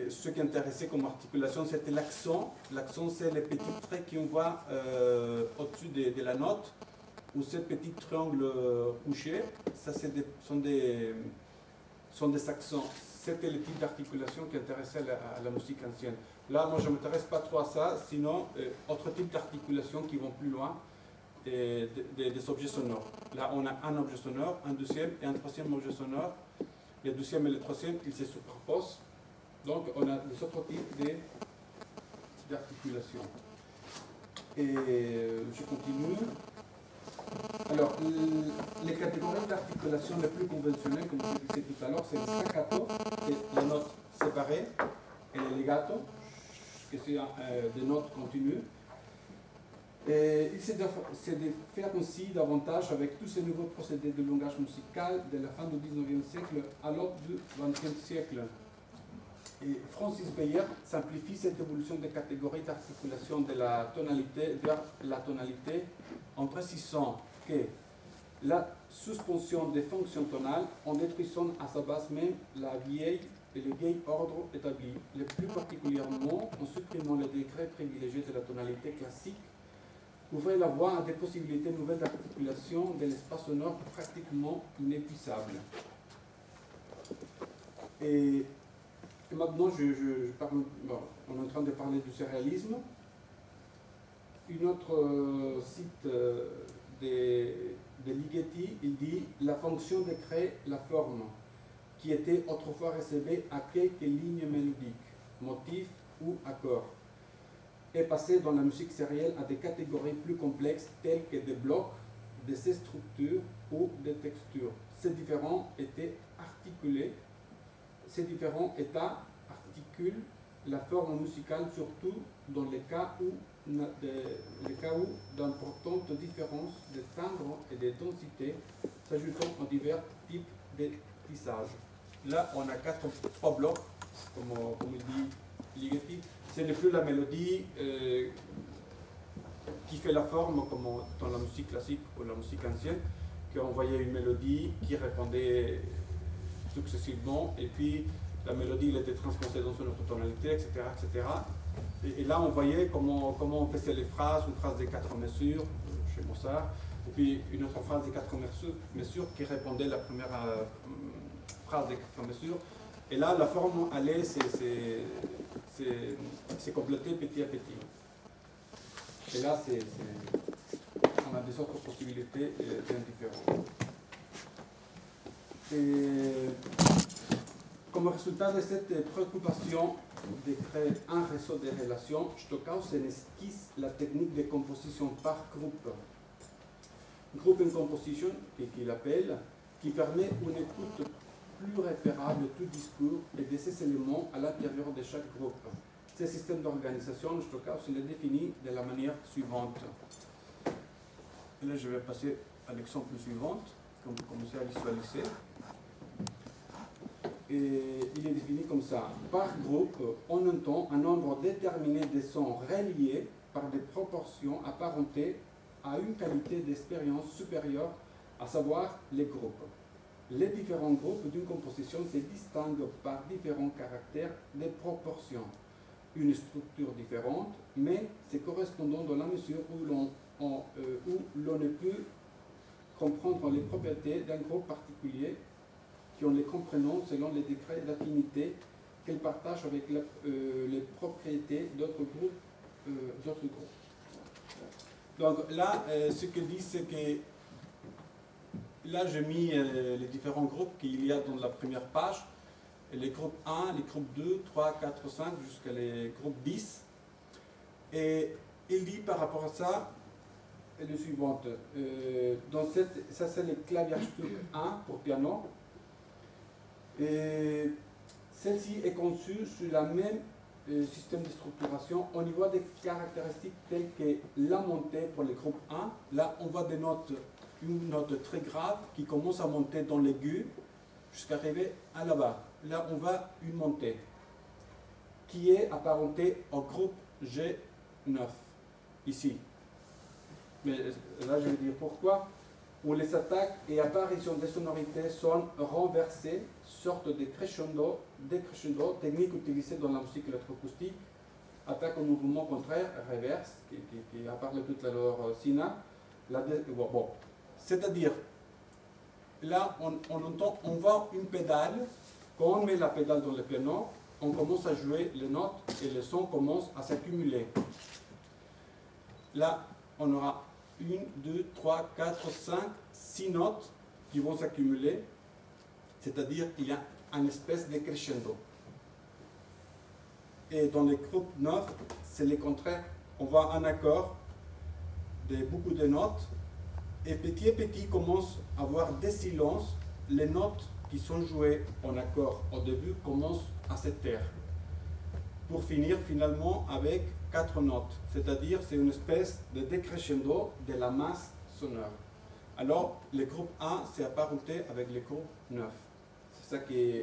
ce qui intéressait comme articulation, c'était l'accent. L'accent, c'est les petits traits qu'on voit au-dessus de la note, ou ces petits triangles couchés, ça sont des accents. C'était le type d'articulation qui intéressait à la musique ancienne. Là, moi, je ne m'intéresse pas trop à ça, sinon, autre type d'articulation qui vont plus loin, des objets sonores. Là, on a un objet sonore, un deuxième et un troisième objet sonore. Le deuxième et le troisième, ils se superposent. Donc, on a des autres types d'articulation. Et je continue. Alors, les catégories d'articulation les plus conventionnelles, comme je disais tout à l'heure, c'est le staccato, c'est les notes séparées, et le legato, que c'est des notes continues. Et il s'est de faire aussi davantage avec tous ces nouveaux procédés de langage musical de la fin du 19e siècle à l'aube du 20e siècle. Et Francis Beyer simplifie cette évolution des catégories d'articulation de la tonalité vers la tonalité en précisant que la suspension des fonctions tonales en détruisant à sa base même le vieil ordre établi, le plus particulièrement en supprimant les degrés privilégiés de la tonalité classique, ouvrait la voie à des possibilités nouvelles d'articulation de l'espace sonore pratiquement inépuisables. Et maintenant, on est en train de parler du surréalisme. Une autre site de Ligeti, il dit « La fonction de créer la forme, qui était autrefois réservée à quelques lignes mélodiques, motifs ou accords, est passée dans la musique sérielle à des catégories plus complexes telles que des blocs, des structures ou des textures. Ces différents états articulés articule la forme musicale surtout dans les cas où d'importantes différences de timbre et de densité s'ajoutant aux divers types de tissage. Là, on a 4 blocs, comme il dit Ligeti. Ce n'est plus la mélodie qui fait la forme comme dans la musique classique ou la musique ancienne, qu'on voyait une mélodie qui répondait successivement, et puis la mélodie elle était transposée dans une autre tonalité, etc. etc. Et là, on voyait comment on faisait les phrases, une phrase de 4 mesures chez Mozart, et puis une autre phrase de 4 mesures qui répondait à la première phrase de 4 mesures. Et là, la forme allait c'est complété petit à petit. Et là, on a des autres possibilités bien différentes. Et comme résultat de cette préoccupation de créer un réseau de relations, Stockhausen esquisse la technique de composition par groupe. Group in composition, qu'il appelle, qui permet une écoute plus repérable de tout discours et de ses éléments à l'intérieur de chaque groupe. Ce système d'organisation, Stockhausen le définit de la manière suivante. Et là, je vais passer à l'exemple suivant, comme vous commencez à visualiser. Et il est défini comme ça. Par groupe, on entend un nombre déterminé de sons reliés par des proportions apparentées à une qualité d'expérience supérieure, à savoir les groupes. Les différents groupes d'une composition se distinguent par différents caractères de proportions. Une structure différente, mais c'est correspondant dans la mesure où l'on ne peut comprendre les propriétés d'un groupe particulier qui on les comprenant selon les décrets d'affinité qu'elle partage avec les propriétés d'autres groupes. Donc là, ce que dit, c'est que là, j'ai mis les différents groupes qu'il y a dans la première page. Les groupes 1, les groupes 2, 3, 4, 5, jusqu'à les groupes 10. Et il dit par rapport à ça, le suivant. Ça, c'est le Klavierstück 1 pour piano. Et celle-ci est conçue sur le même système de structuration au niveau des caractéristiques telles que la montée pour le groupe 1. Là, on voit des notes, une note très grave qui commence à monter dans l'aigu jusqu'à arriver à là-bas. Là, on voit une montée qui est apparentée au groupe G9, ici. Mais là, je vais dire pourquoi. Où les attaques et apparitions des sonorités sont renversées, sorte de crescendo, technique utilisée dans la musique électroacoustique, attaque au mouvement contraire, reverse, qui a parlé tout à l'heure Sina. Bon. C'est-à-dire, là, on voit une pédale. Quand on met la pédale dans le piano, on commence à jouer les notes et les sons commencent à s'accumuler. Là, on aura 1, 2, 3, 4, 5, 6 notes qui vont s'accumuler, c'est-à-dire qu'il y a une espèce de crescendo. Et dans les groupes 9, c'est le contraire. On voit un accord de beaucoup de notes, et petit à petit commence à avoir des silences. Les notes qui sont jouées en accord au début commencent à se taire, pour finir finalement avec 4 notes, c'est-à-dire c'est une espèce de décrescendo de la masse sonore. Alors le groupe 1 s'est apparenté avec le groupe 9. C'est ça qui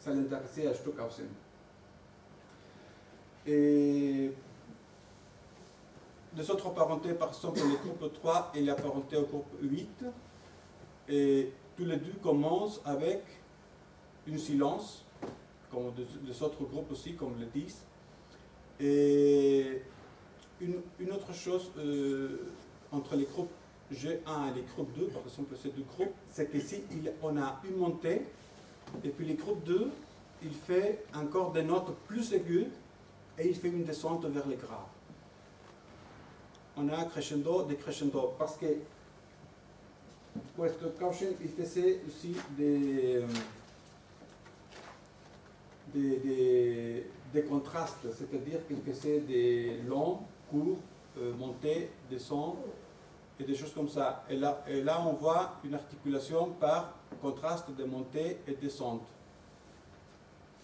l'intéressait à Stockhausen. Et les autres parentés, par exemple le groupe 3, il est apparenté au groupe 8. Et tous les deux commencent avec une silence, comme les autres groupes aussi, comme le 10. Et une autre chose entre les groupes G1 et les groupes 2, par exemple ces deux groupes, c'est qu'ici on a une montée, et puis les groupes 2, il fait encore des notes plus aiguës, et il fait une descente vers les graves. On a un crescendo, décrescendo, parce que Stockhausen, il faisait aussi des contrastes, c'est-à-dire qu'il faisait des longs, courts, montées, descentes, et des choses comme ça. Et là, on voit une articulation par contraste de montée et descente,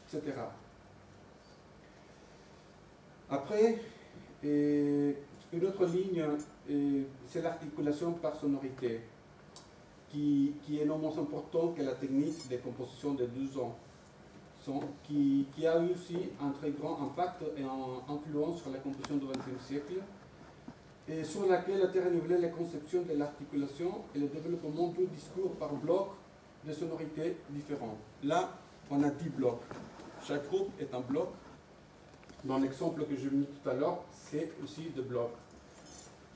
etc. Après, une autre ligne, c'est l'articulation par sonorité, qui est non moins important que la technique de composition de 12 ans, qui a eu aussi un très grand impact et influence sur la composition du XXe siècle, et sur laquelle a été renouvelée la conception de l'articulation et le développement du discours par bloc de sonorités différentes. Là, on a 10 blocs. Chaque groupe est un bloc. Dans l'exemple que j'ai mis tout à l'heure, c'est aussi des blocs.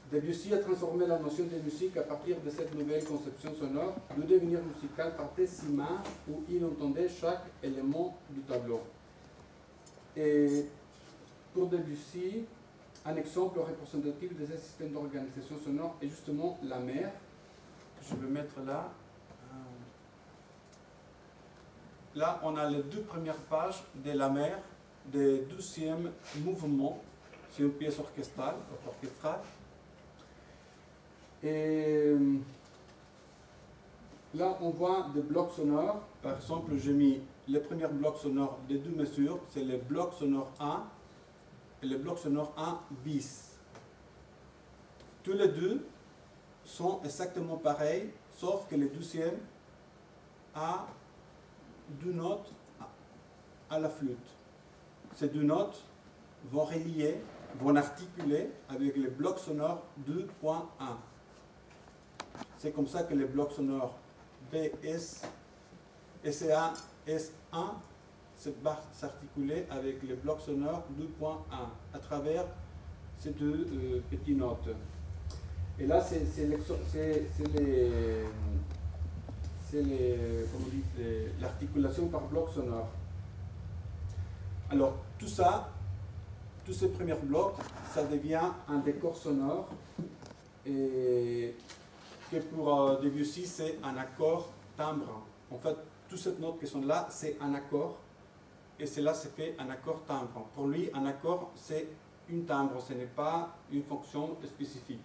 Debussy a transformé la notion de musique à partir de cette nouvelle conception sonore, le devenir musical par des images où il entendait chaque élément du tableau. Et pour Debussy, un exemple représentatif de ce système d'organisation sonore est justement la mer, que je vais mettre là. Là, on a les 2 premières pages de la mer, du 12e mouvement. C'est une pièce orchestrale. Et là, on voit des blocs sonores. Par exemple, j'ai mis les premiers blocs sonores des 2 mesures. C'est le bloc sonore 1 et le bloc sonore 1 bis. Tous les deux sont exactement pareils, sauf que le 12e a 2 notes à la flûte. Ces 2 notes vont relier, vont articuler avec le bloc sonore 2.1. C'est comme ça que les blocs sonores BS, SA, S1 s'articuler avec le bloc sonore 2.1 à travers ces 2 petites notes. Et là, c'est l'articulation par bloc sonore. Alors, tout ça, tous ces premiers blocs, ça devient un décor sonore et que pour Debussy, c'est un accord timbre. En fait, toutes ces notes qui sont là, c'est un accord et cela se fait un accord timbre. Pour lui, un accord, c'est une timbre, ce n'est pas une fonction spécifique.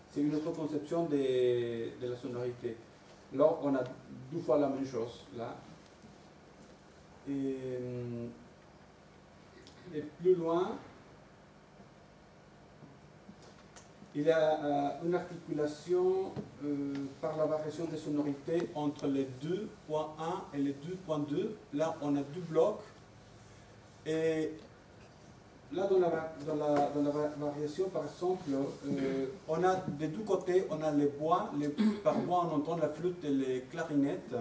C'est une autre conception de la sonorité. Là, on a 2 fois la même chose, là. Et plus loin, il y a une articulation par la variation des sonorités entre les 2.1 et les 2.2. Là, on a 2 blocs. Et là, dans la variation, par exemple, on a des 2 côtés, on a les bois. Par bois, on entend la flûte et les clarinettes.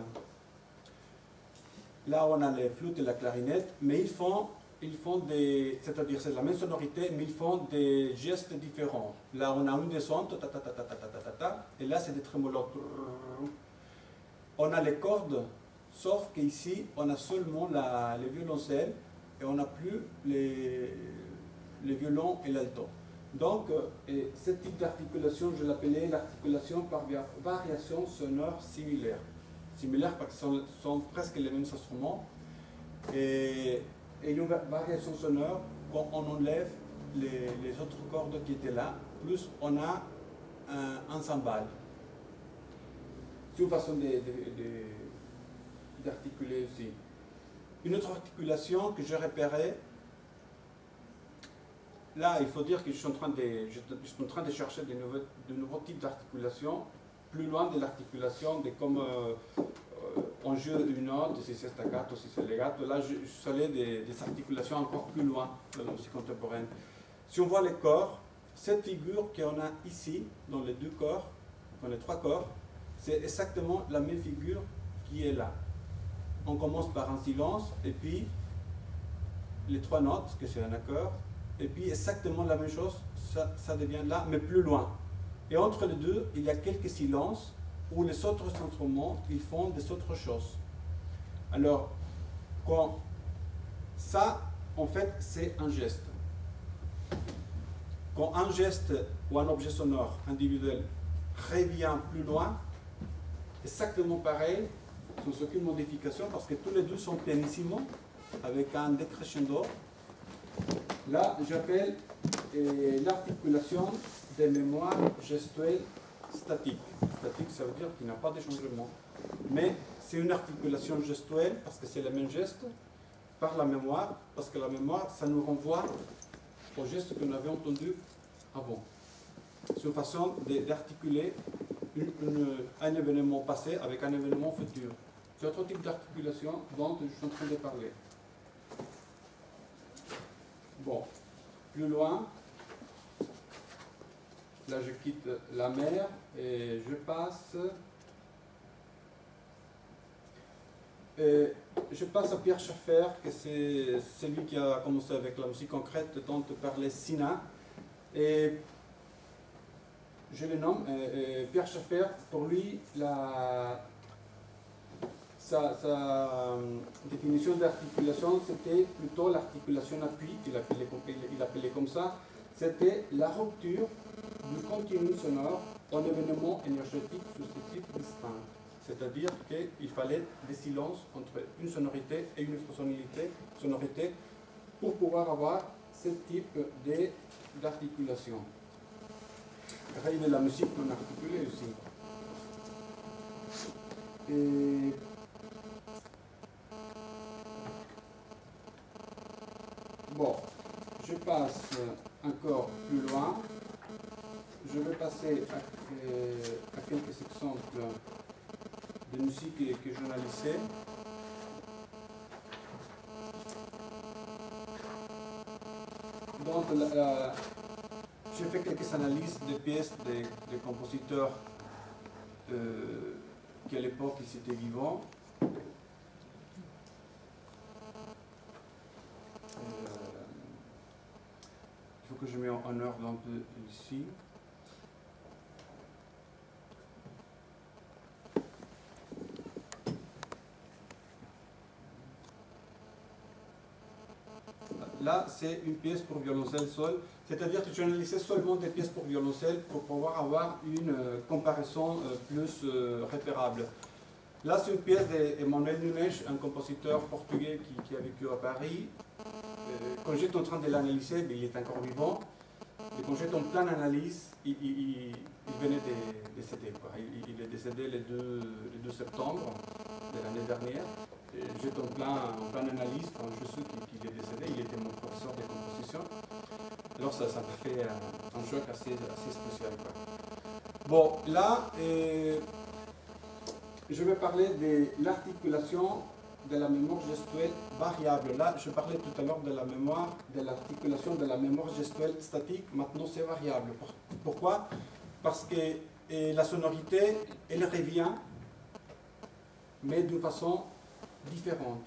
Là, on a les flûtes et la clarinette, mais ils font des, c'est-à-dire c'est la même sonorité, mais ils font des gestes différents. Là, on a une descente, ta ta ta ta ta ta ta ta, et là, c'est des trémolos. On a les cordes, sauf qu'ici, on a seulement les violoncelles, et on n'a plus les violons et l'alto. Donc, ce type d'articulation, je l'appelais l'articulation par variation sonore similaire. Similaire parce que ce sont presque les mêmes instruments. Et une variation sonore quand on enlève les autres cordes qui étaient là, plus on a un cymbale. C'est une façon d'articuler aussi. Une autre articulation que j'ai repérée, là il faut dire que je suis en train de chercher de nouveaux types d'articulation, plus loin de l'articulation de comme on joue une note, si c'est staccato, si c'est legato. Là, je suis allé des articulations encore plus loin de la musique contemporaine. Si on voit les corps, cette figure qu'on a ici, dans les 2 corps, dans les 3 corps, c'est exactement la même figure qui est là. On commence par un silence, et puis les 3 notes, que c'est un accord, et puis exactement la même chose, ça devient là, mais plus loin. Et entre les 2, il y a quelques silences, où les autres instruments, ils font des autres choses. Alors, quand ça, en fait, c'est un geste. Quand un geste ou un objet sonore individuel revient plus loin, exactement pareil, sans aucune modification, parce que tous les 2 sont pianissimo, avec un décrescendo. Là, j'appelle l'articulation des mémoires gestuelles statiques. Statique, ça veut dire qu'il n'y a pas de changement. Mais c'est une articulation gestuelle, parce que c'est le même geste, par la mémoire, parce que la mémoire, ça nous renvoie au geste que nous avions entendu avant. C'est une façon d'articuler un événement passé avec un événement futur. C'est autre type d'articulation dont je suis en train de parler. Bon, plus loin, là je quitte la mer et je passe à Pierre Schaeffer, que c'est celui qui a commencé avec la musique concrète dont parlait Sina. Et je le nomme Pierre Schaeffer. Pour lui, sa définition d'articulation, c'était plutôt l'articulation appui, il appelait comme ça. C'était la rupture du continu sonore en événements énergétiques successifs distincts. C'est-à-dire qu'il fallait des silences entre une sonorité et une autre sonorité pour pouvoir avoir ce type d'articulation. Règle de la musique non articulée aussi. Et bon, je passe encore plus loin. Je vais passer à quelques exemples de musique que j'analysais. Donc, j'ai fait quelques analyses de pièces de compositeurs qui à l'époque ils étaient vivants. Il faut que je mette en ordre un peu ici. Là, c'est une pièce pour violoncelle seul, c'est-à-dire que j'analysais seulement des pièces pour violoncelle pour pouvoir avoir une comparaison plus repérable. Là, c'est une pièce d'Emmanuel Nunes, un compositeur portugais qui a vécu à Paris. Quand j'étais en train de l'analyser, il est encore vivant. Et quand j'étais en pleine analyse, il venait de décéder. Il est décédé le 2 septembre de l'année dernière. J'étais en pleine analyse quand je suis qu'il est décédé. Il était mon professeur de composition. Alors ça m'a fait un choc assez spécial. Bon, là, je vais parler de l'articulation de la mémoire gestuelle variable. Là, je parlais tout à l'heure de l'articulation de la mémoire gestuelle statique. Maintenant, c'est variable. Pourquoi? Parce que la sonorité, elle revient, mais d'une façon différente.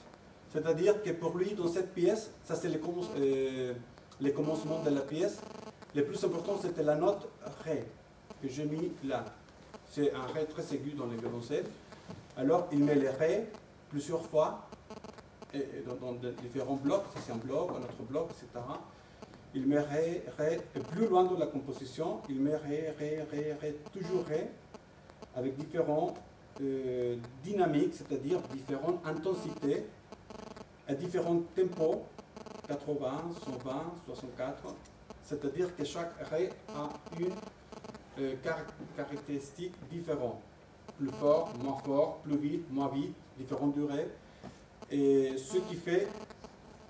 C'est-à-dire que pour lui, dans cette pièce, ça c'est le commencement de la pièce, le plus important c'était la note Ré, que j'ai mis là. C'est un Ré très aigu dans les violoncelles. Alors il met les Ré plusieurs fois, et dans différents blocs, ça c'est un bloc, un autre bloc, etc. Il met Ré, Ré, et plus loin dans la composition, il met Ré, Ré, Ré, Ré, toujours Ré, avec différents dynamiques, c'est-à-dire différentes intensités à différents tempos, 80, 120, 64, c'est-à-dire que chaque Ré a une caractéristique différente, plus fort, plus vite, moins vite, différentes durées, et ce qui fait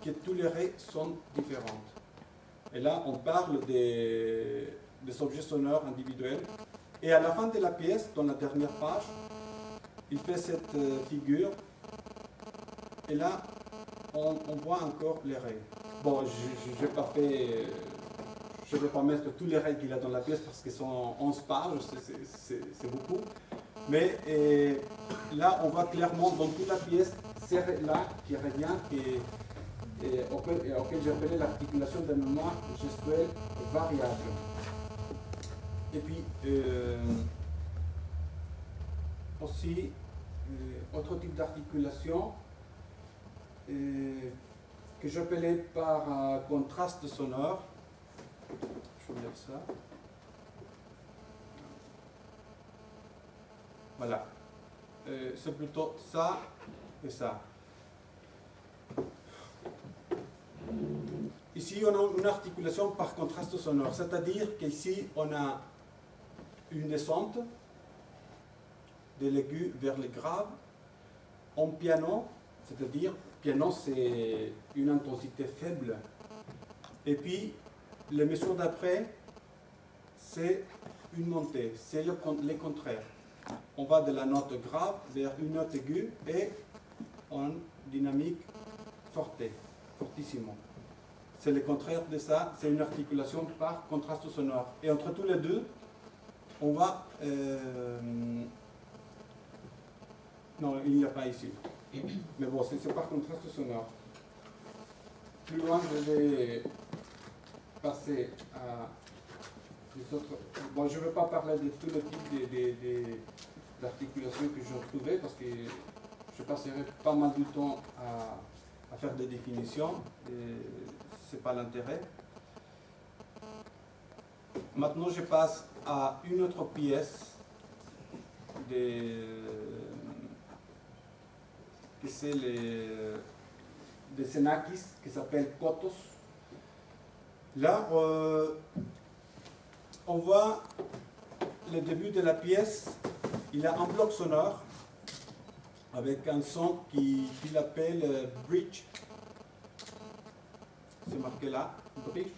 que tous les Ré sont différents. Et là, on parle des objets sonores individuels, et à la fin de la pièce, dans la dernière page, il fait cette figure, et là, on voit encore les Ré. Bon, je ne vais pas mettre tous les Ré qu'il a dans la pièce parce qu'ils sont 11 pages, c'est beaucoup. Mais là, on voit clairement dans toute la pièce, ces Ré-là qui revient et auquel j'ai appelé l'articulation de mémoire gestuelle variable. Et puis, aussi, autre type d'articulation que j'appelais par contraste sonore. Je vais mettre ça. Voilà. C'est plutôt ça et ça. Ici, on a une articulation par contraste sonore, c'est-à-dire qu'ici, on a une descente de l'aigu vers le grave en piano, c'est-à-dire piano c'est une intensité faible, et puis les mesures d'après, c'est une montée, c'est les contraires. On va de la note grave vers une note aiguë et en dynamique forte, fortissimo. C'est le contraire de ça, c'est une articulation par contraste sonore. Et entre tous les deux, on va... non, il n'y a pas ici. Mais bon, c'est par contraste sonore. Plus loin, je vais passer à les autres. Bon, je ne vais pas parler de tout le type d'articulations que j'ai trouvées parce que je passerai pas mal de temps à faire des définitions. Ce n'est pas l'intérêt. Maintenant, je passe à une autre pièce que c'est des Xenakis qui s'appelle Kotos. Là, on voit le début de la pièce. Il a un bloc sonore avec un son qu'il appelle bridge. C'est marqué là, bridge.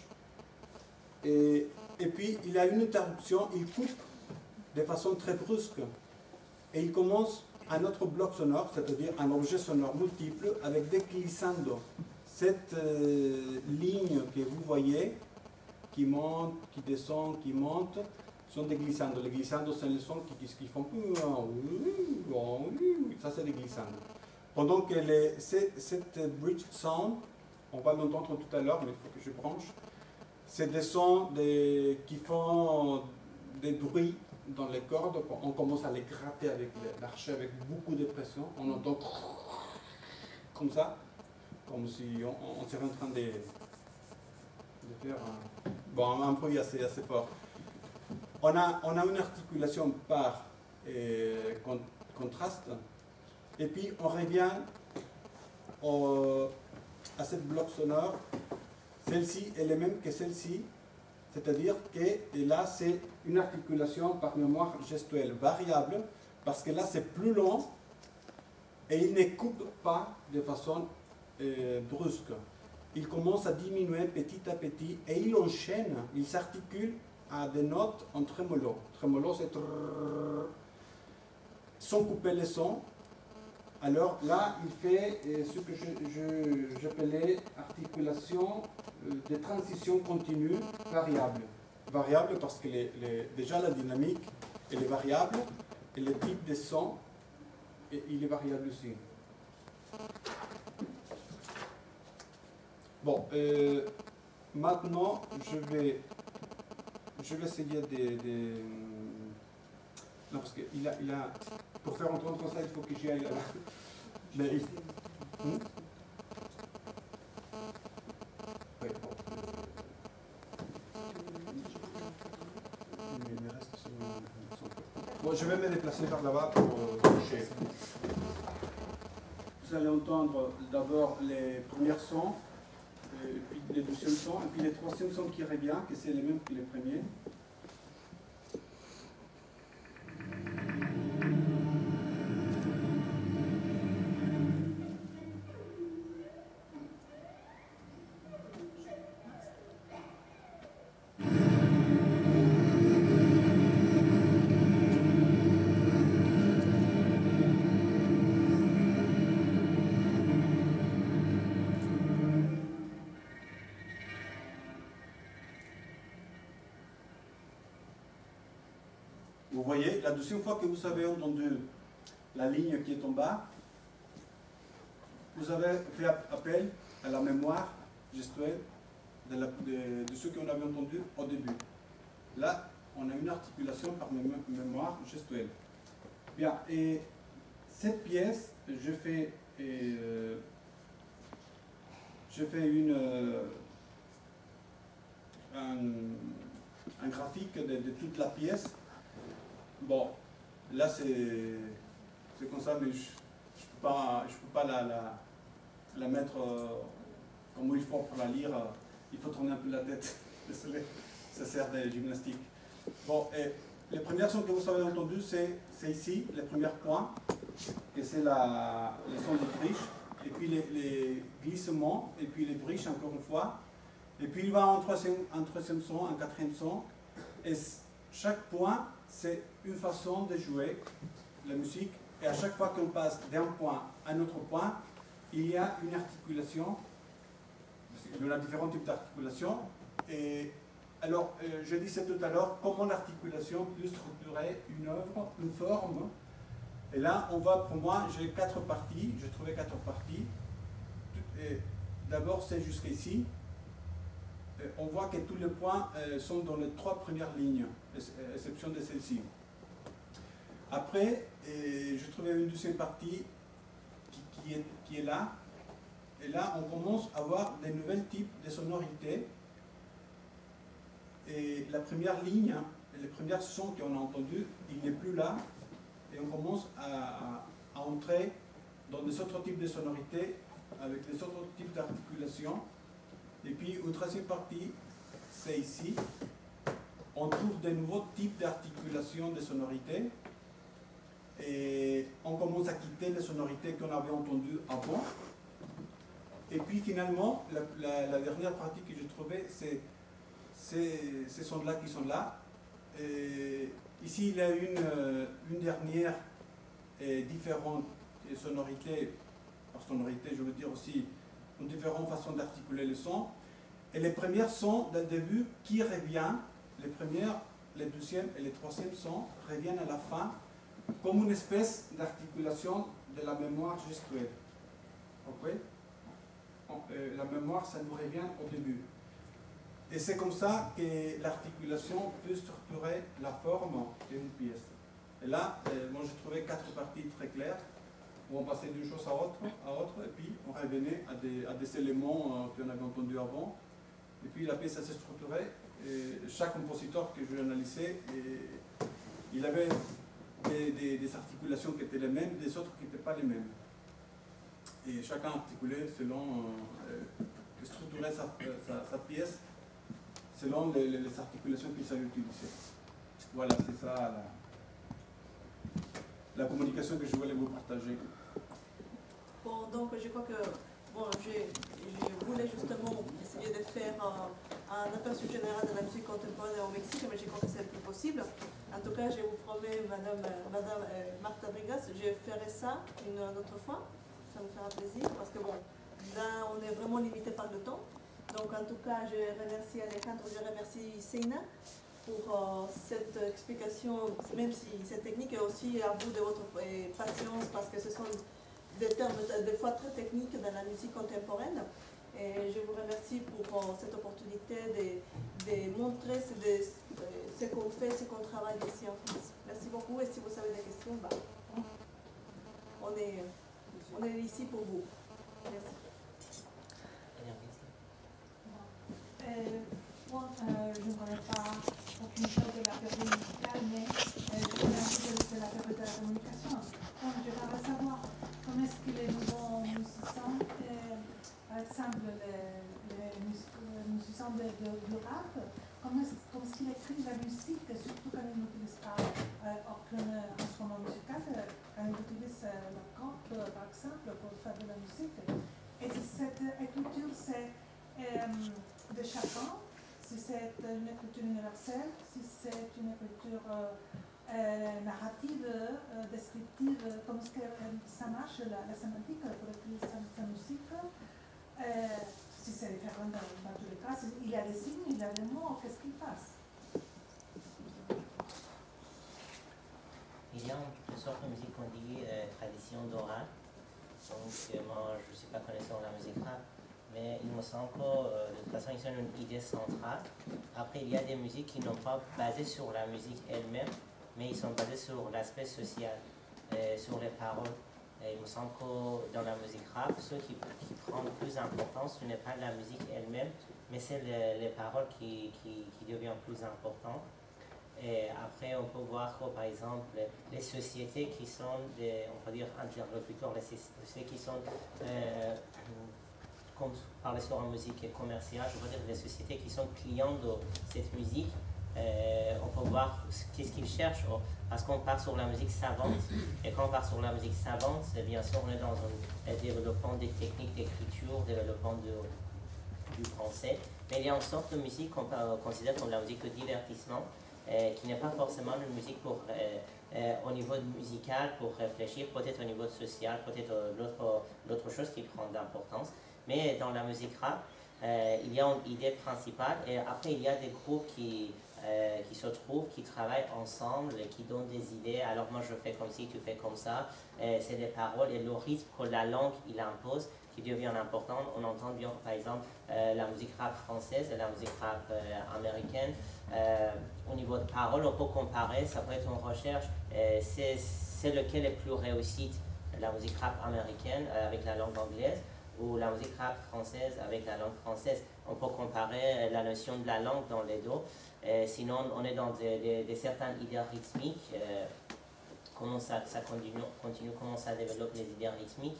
Et puis, il a une interruption, il coupe de façon très brusque. Et il commence un autre bloc sonore, c'est-à-dire un objet sonore multiple avec des glissando. Cette ligne que vous voyez, qui monte, qui descend, qui monte, sont des glissando. Les glissando, c'est les sons qui font... Ça, c'est des glissando. Pendant que cette bridge sound, on va l'entendre tout à l'heure, mais il faut que je branche, c'est des sons qui font des bruits dans les cordes. On commence à les gratter avec l'archet, avec beaucoup de pression. On entend comme ça, comme si on serait en train de faire un bruit assez fort. On a une articulation par contraste, et puis on revient à cette bloc sonore. Celle-ci, elle est même que celle-ci, c'est-à-dire que là, c'est une articulation par mémoire gestuelle variable, parce que là, c'est plus long et il ne coupe pas de façon brusque. Il commence à diminuer petit à petit et il enchaîne, il s'articule à des notes en trémolo. Trémolo, c'est sans couper les sons. Alors là, il fait ce que j'appelais articulation de transition continue variable. Variable parce que déjà la dynamique, elle est variable et le type de son, il est variable aussi. Bon, maintenant, je vais essayer de... Non, parce que pour faire entendre ça, il faut que j'y aille là-bas. Mais il... Oui, bon. Il me reste bon, je vais me déplacer vers là-bas pour toucher. Vous allez entendre d'abord les premiers sons, puis les deuxièmes sons, et puis les troisièmes sons qui reviennent, que c'est les mêmes que les premiers. Vous voyez, la deuxième fois que vous avez entendu la ligne qui est en bas, vous avez fait appel à la mémoire gestuelle de ce qu'on avait entendu au début. Là, on a une articulation par mémoire gestuelle. Bien, et cette pièce, je fais un graphique de toute la pièce. Bon, là c'est comme ça, mais je ne peux pas la mettre comme il faut pour la lire. Il faut tourner un peu la tête. Désolé, ça sert de gymnastique. Bon, et les premières sons que vous avez entendues, c'est ici, les premiers points, et c'est les sons de bridge, et puis les glissements, et puis les bridges encore une fois, Et puis il va un troisième son, un quatrième son. Et chaque point, c'est une façon de jouer la musique. Et à chaque fois qu'on passe d'un point à un autre point, il y a une articulation. Il y a différents types d'articulation. Et alors, je disais tout à l'heure comment l'articulation peut structurer une œuvre, une forme. Et là, on va, pour moi, j'ai 4 parties. J'ai trouvé 4 parties. D'abord, c'est jusqu'ici. On voit que tous les points sont dans les 3 premières lignes, à exception de celle-ci. Après, je trouvais une deuxième partie qui est là. Et là, on commence à voir des nouveaux types de sonorités. Et la première ligne, les premiers sons qu'on a entendus, il n'est plus là. Et on commence à entrer dans des autres types de sonorités, avec des autres types d'articulations. Et puis, une troisième partie, c'est ici. On trouve de nouveaux types d'articulation de sonorités. Et on commence à quitter les sonorités qu'on avait entendues avant. Et puis, finalement, la dernière partie que j'ai trouvée, c'est ces sons-là qui sont là. Et ici, il y a une dernière et différente sonorité. Par sonorité, je veux dire aussi une différente façon d'articuler le son. Et les premiers sons d'un début qui revient, les premières, les deuxièmes et les troisièmes sons reviennent à la fin comme une espèce d'articulation de la mémoire gestuelle. Ok? La mémoire, ça nous revient au début. Et c'est comme ça que l'articulation peut structurer la forme d'une pièce. Et là, moi j'ai trouvé 4 parties très claires, où on passait d'une chose à autre, et puis on revenait à des éléments qu'on avait entendus avant. Et puis la pièce s'est structurée, et chaque compositeur que je analysais, il avait des articulations qui étaient les mêmes, des autres qui n'étaient pas les mêmes. Et chacun articulait selon, structurait sa pièce selon les articulations qu'il savait utiliser. Voilà, c'est ça la communication que je voulais vous partager. Bon, donc je crois que je voulais justement essayer de faire un aperçu général de la musique contemporaine au Mexique, mais je crois que c'est le plus possible. En tout cas, je vous promets, Madame Marta Brigas, je ferai ça une autre fois. Ça me fera plaisir parce que bon, là on est vraiment limité par le temps. Donc en tout cas, je remercie Alejandro, je remercie Seina pour cette explication, même si c'est technique, et aussi à vous de votre patience parce que ce sont des termes des fois très techniques dans la musique contemporaine. Et je vous remercie pour cette opportunité de montrer ce qu'on fait, ce qu'on travaille ici en France. Merci beaucoup et si vous avez des questions, on est ici pour vous. Merci. Moi, je ne connais pas aucune chose de la théorie musicale, mais je connais un peu de la théorie de la communication. Donc, je voudrais savoir comment est-ce que les nouveaux musiciens, par exemple les musiciens du rap, comment est-ce qu'ils écrivent la musique, surtout quand ils n'utilisent pas aucun instrument musical, quand ils utilisent la corde, par exemple, pour faire de la musique. Et si cette écriture, c'est de chacun, si c'est une écriture universelle, si c'est une écriture narrative, descriptive, comment est-ce que ça marche, la sémantique pour écrire sa musique, si c'est différent dans tous les cas, il y a des signes, il y a des mots, qu'est-ce qui passe? Il y a une sorte de musique qu'on dit tradition d'oral. Donc moi je ne suis pas connaissant de la musique rap, mais il me semble que de toute façon ils ont une idée centrale. Après il y a des musiques qui n'ont pas basé sur la musique elle-même, mais ils sont basés sur l'aspect social, sur les paroles. Et il me semble que dans la musique rap, ce qui prend plus d'importance, ce n'est pas la musique elle-même, mais c'est les paroles qui deviennent plus importantes. Et après, on peut voir que, par exemple, les sociétés qui sont des, on va dire, interlocuteurs, les sociétés qui sont, comme parler sur la musique commerciale, je veux dire, les sociétés qui sont clients de cette musique, on peut voir qu'est-ce qu'ils cherchent, parce qu'on part sur la musique savante, et quand on part sur la musique savante, bien sûr, on est dans un développement des techniques d'écriture, développement du français, Mais il y a une sorte de musique qu'on considère comme la musique de divertissement, qui n'est pas forcément une musique pour, au niveau musical pour réfléchir, peut-être au niveau social, peut-être l'autre chose qui prend d'importance. Mais dans la musique rap, il y a une idée principale et après il y a des groupes qui se trouvent, qui travaillent ensemble et qui donnent des idées. Alors moi je fais comme ci, tu fais comme ça. C'est des paroles et le rythme que la langue il impose qui devient important. On entend bien par exemple la musique rap française et la musique rap américaine. Au niveau de paroles, on peut comparer, ça peut être une recherche. C'est lequel est plus réussite, la musique rap américaine avec la langue anglaise ou la musique rap française avec la langue française. On peut comparer la notion de la langue dans les deux. Sinon, on est dans des certaines idées rythmiques. Comment ça continue, comment ça développe les idées rythmiques.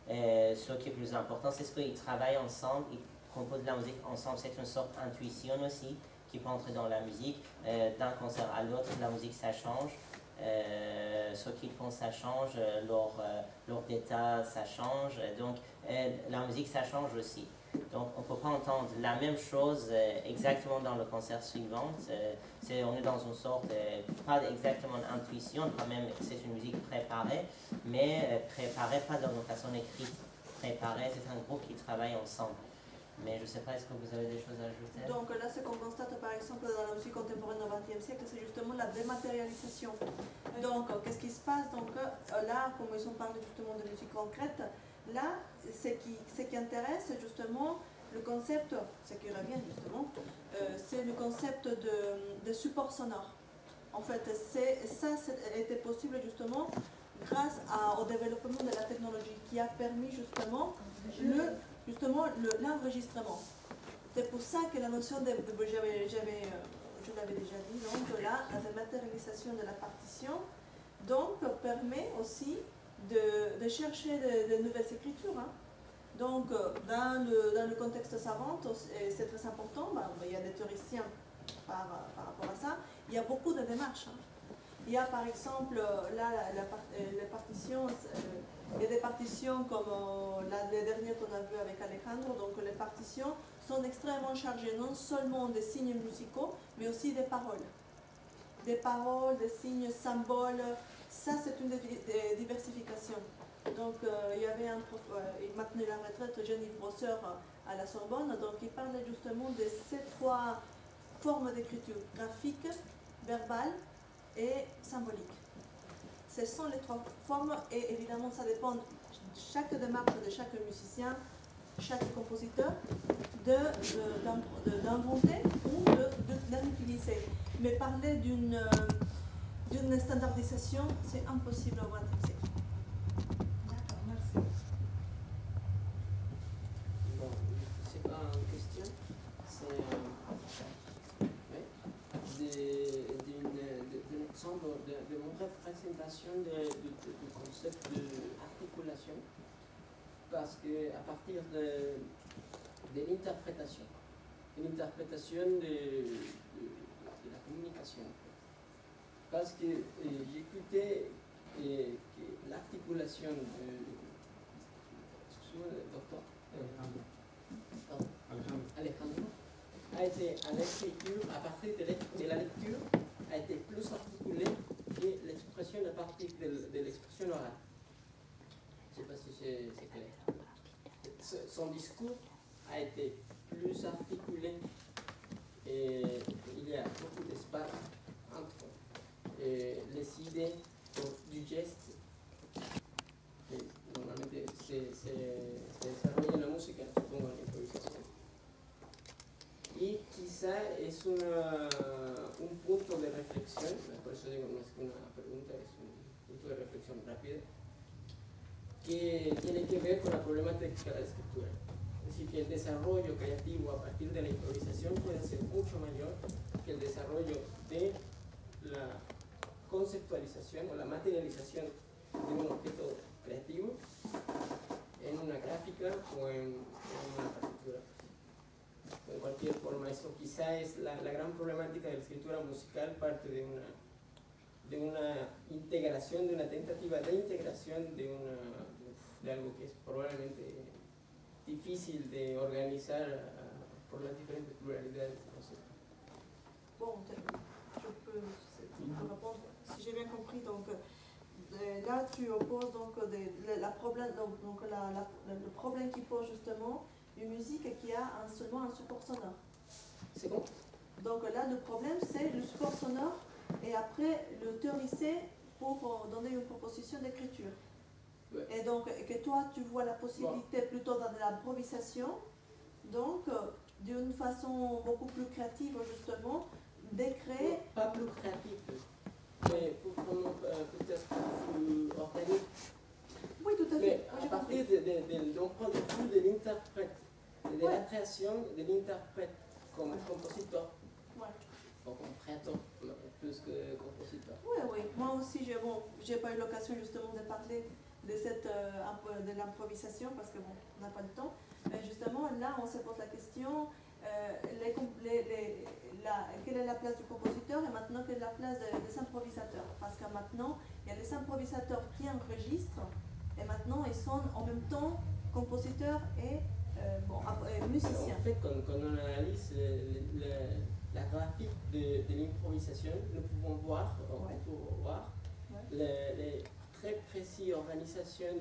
Ce qui est plus important, c'est ce qu'ils travaillent ensemble, ils composent la musique ensemble. C'est une sorte d'intuition aussi qui peut entrer dans la musique. D'un concert à l'autre, la musique ça change. Ce qu'ils font ça change, leur état ça change. Donc la musique ça change aussi. Donc on ne peut pas entendre la même chose exactement dans le concert suivant. On est dans une sorte, pas exactement d'intuition, quand même c'est une musique préparée, mais préparée pas dans une façon écrite. Préparée, c'est un groupe qui travaille ensemble. Mais je ne sais pas, est-ce que vous avez des choses à ajouter? Donc là, ce qu'on constate par exemple dans la musique contemporaine au XXe siècle, c'est justement la dématérialisation. Donc, qu'est-ce qui se passe? Donc là, comme ils ont parlé justement de musique concrète, là, ce qui intéresse, c'est justement le concept, ce qui revient justement, c'est le concept de support sonore. En fait, ça a été possible justement grâce au développement de la technologie qui a permis justement l'enregistrement. C'est pour ça que la notion je l'avais déjà dit, donc là, la dématérialisation de la partition donc, permet aussi de chercher de nouvelles écritures. Hein. Donc, dans le contexte savant, c'est très important, il y a des théoriciens par rapport à ça, il y a beaucoup de démarches. Hein. Il y a par exemple, là, les partitions, il y a des partitions comme les dernières qu'on a vues avec Alejandro, donc les partitions sont extrêmement chargées, non seulement des signes musicaux, mais aussi des paroles. Des paroles, des signes, symboles, ça c'est une diversification. Donc il y avait un prof, il maintenait la retraite, Jean-Yves Brosseur à la Sorbonne, donc il parlait justement de ces trois formes d'écriture, graphique, verbale et symbolique. Ce sont les trois formes et évidemment ça dépend de chaque démarche de chaque musicien, chaque compositeur d'inventer ou d'en utiliser. Mais parler d'une standardisation, c'est impossible au XXe siècle. D'accord, merci. Bon, c'est pas une question, c'est d'un exemple de mon représentation du concept d'articulation, parce qu'à partir de l'interprétation, une interprétation de la communication. Parce que j'écoutais que l'articulation excusez-moi, docteur Alejandro a été à l'écriture, à partir de la lecture, a été plus articulée que l'expression à partir de l'expression orale. Je ne sais pas si c'est clair. Son discours a été plus articulé et il y a beaucoup d'espace entre les idées du geste. Et normalement, c'est desarrolla la música, supongo, en improvisación. Y quizá es un punto de reflexión, por eso digo, no es una pregunta, es un punto de reflexión rápida, que tiene que ver con la problemática de la escritura. Es decir, que el desarrollo creativo a partir de la improvisación puede ser mucho mayor que el desarrollo de la conceptualización o la materialización de un objeto creativo en una gráfica o en una partitura. En cualquier forma, eso quizá es la gran problemática de la escritura musical, parte de una integración, de una tentativa de integración de algo que es probablemente difícil de organizar por las diferentes pluralidades de conceptos. Bon, je peux répondre. Si j'ai bien compris, donc là tu opposes donc, le problème qui pose justement une musique qui a seulement un support sonore. C'est bon? Donc là le problème c'est le support sonore et après le théoriser pour donner une proposition d'écriture. Ouais. Et donc que toi tu vois la possibilité plutôt dans de l'improvisation, donc d'une façon beaucoup plus créative justement, d'écrire. Pas plus créatif, mais peut-être plus organique. Oui, tout à fait. Mais à partir d'un point de vue de l'interprète, de la création de l'interprète comme compositeur, ou comme créateur, plus que compositeur. Oui, oui. Moi aussi, j'ai pas eu l'occasion justement de parler de de l'improvisation parce que bon, on n'a pas le temps. Mais justement, là, on se pose la question. Quelle est la place du compositeur et maintenant quelle est la place des improvisateurs, parce que maintenant il y a les improvisateurs qui enregistrent et maintenant ils sont en même temps compositeurs et musiciens. En fait, quand on analyse la graphique de l'improvisation, nous pouvons voir, les très précises organisations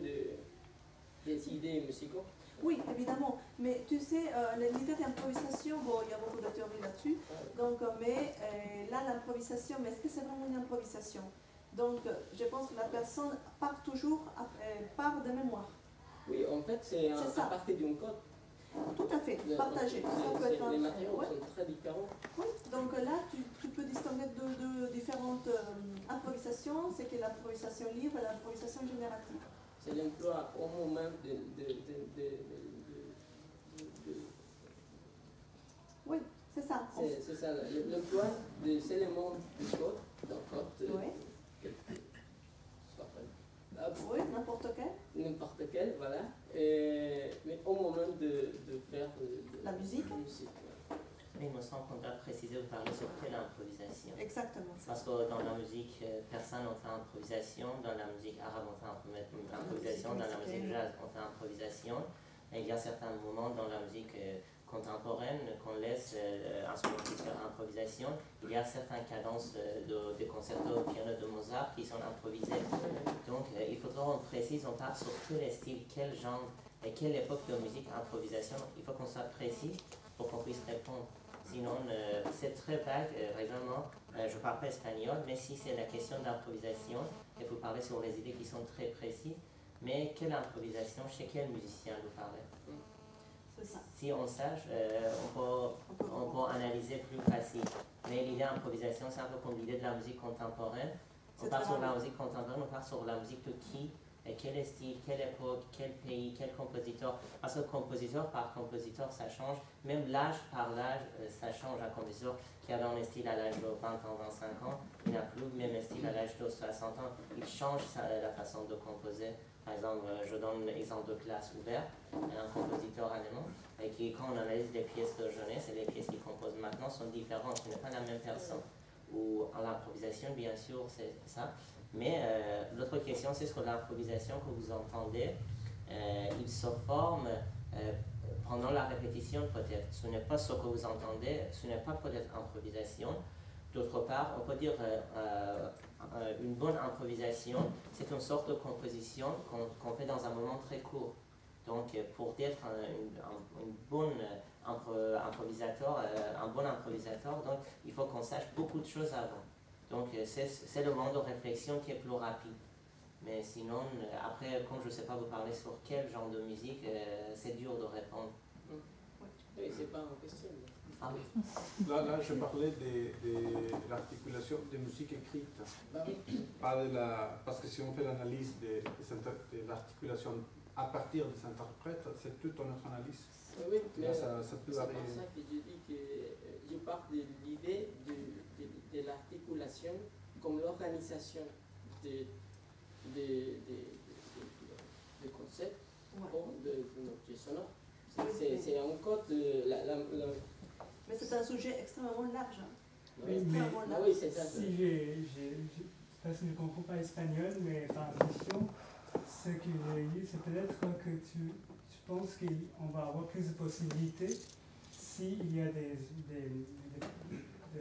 des idées musicaux. Oui, évidemment, mais tu sais, l'idée d'improvisation, bon, il y a beaucoup de théories là-dessus, donc, mais là, l'improvisation, mais est-ce que c'est vraiment une improvisation? Donc, je pense que la personne part toujours, part de mémoire. Oui, en fait, c'est à partir d'un code. Tout à fait, partagé. Les matériaux sont très différents. Oui, donc là, tu peux distinguer de différentes improvisations, c'est que l'improvisation libre et l'improvisation générative. C'est l'emploi au moment Oui, c'est ça. C'est ça, l'emploi des éléments du code, d'un code. Oui, n'importe quel. N'importe quel, voilà. Mais au moment de faire la musique. Mais il me semble qu'on doit préciser ou parler sur quelle improvisation. Exactement. Parce que dans la musique persane, on fait improvisation, dans la musique arabe, on fait improvisation, dans la musique jazz, on fait improvisation. Et il y a certains moments dans la musique contemporaine qu'on laisse instrumentiste faire improvisation. Il y a certaines cadences de concertos au piano de Mozart qui sont improvisées. Donc il faudra qu'on précise, on part sur tous les styles, quel genre et quelle époque de musique improvisation. Il faut qu'on soit précis pour qu'on puisse répondre. Sinon, c'est très vague, vraiment. Je ne parle pas espagnol, mais si c'est la question d'improvisation, il faut parler sur les idées qui sont très précises. Mais quelle improvisation, chez quel musicien vous parlez? C'est ça. Si on sache, on peut analyser plus facile. Mais l'idée d'improvisation, c'est un peu comme l'idée de la musique contemporaine. On part sur la musique contemporaine, on part sur la musique de qui? Et quel style, quelle époque, quel pays, quel compositeur. Parce que compositeur par compositeur, ça change. Même l'âge par l'âge, ça change. Un compositeur qui avait un style à l'âge de 20 ans, 25 ans, il n'a plus le même style à l'âge de 60 ans. Il change la façon de composer. Par exemple, je donne l'exemple de Klaus Hubert, un compositeur allemand, et qui, quand on analyse les pièces de jeunesse et les pièces qu'il compose maintenant, sont différentes. Ce n'est pas la même personne. Ou en l'improvisation, bien sûr, c'est ça. Mais l'autre question, c'est sur l'improvisation que vous entendez. Il se forme pendant la répétition peut-être. Ce n'est pas ce que vous entendez, ce n'est pas peut-être improvisation. D'autre part, on peut dire une bonne improvisation, c'est une sorte de composition qu'on fait dans un moment très court. Donc pour être un bon improvisateur, donc, il faut qu'on sache beaucoup de choses avant. Donc c'est le moment de réflexion qui est plus rapide. Mais sinon, après, comme je ne sais pas vous parler sur quel genre de musique, c'est dur de répondre. Oui, c'est pas en question. Ah oui. Là, je parlais de l'articulation des musiques écrites. Parce que si on fait l'analyse de l'articulation à partir des interprètes, c'est toute notre analyse. Oui, mais là, ça peut c'est arriver. pour ça que je dis que je parle de l'idée de l'articulation comme l'organisation des concepts ou de objet sonore. C'est un code Mais c'est un sujet extrêmement large. Oui, c'est ça. Parce que je ne comprends pas espagnol, mais par question, ce que j'ai eu, c'est peut-être que tu penses qu'on va avoir plus de possibilités aussi, il y a des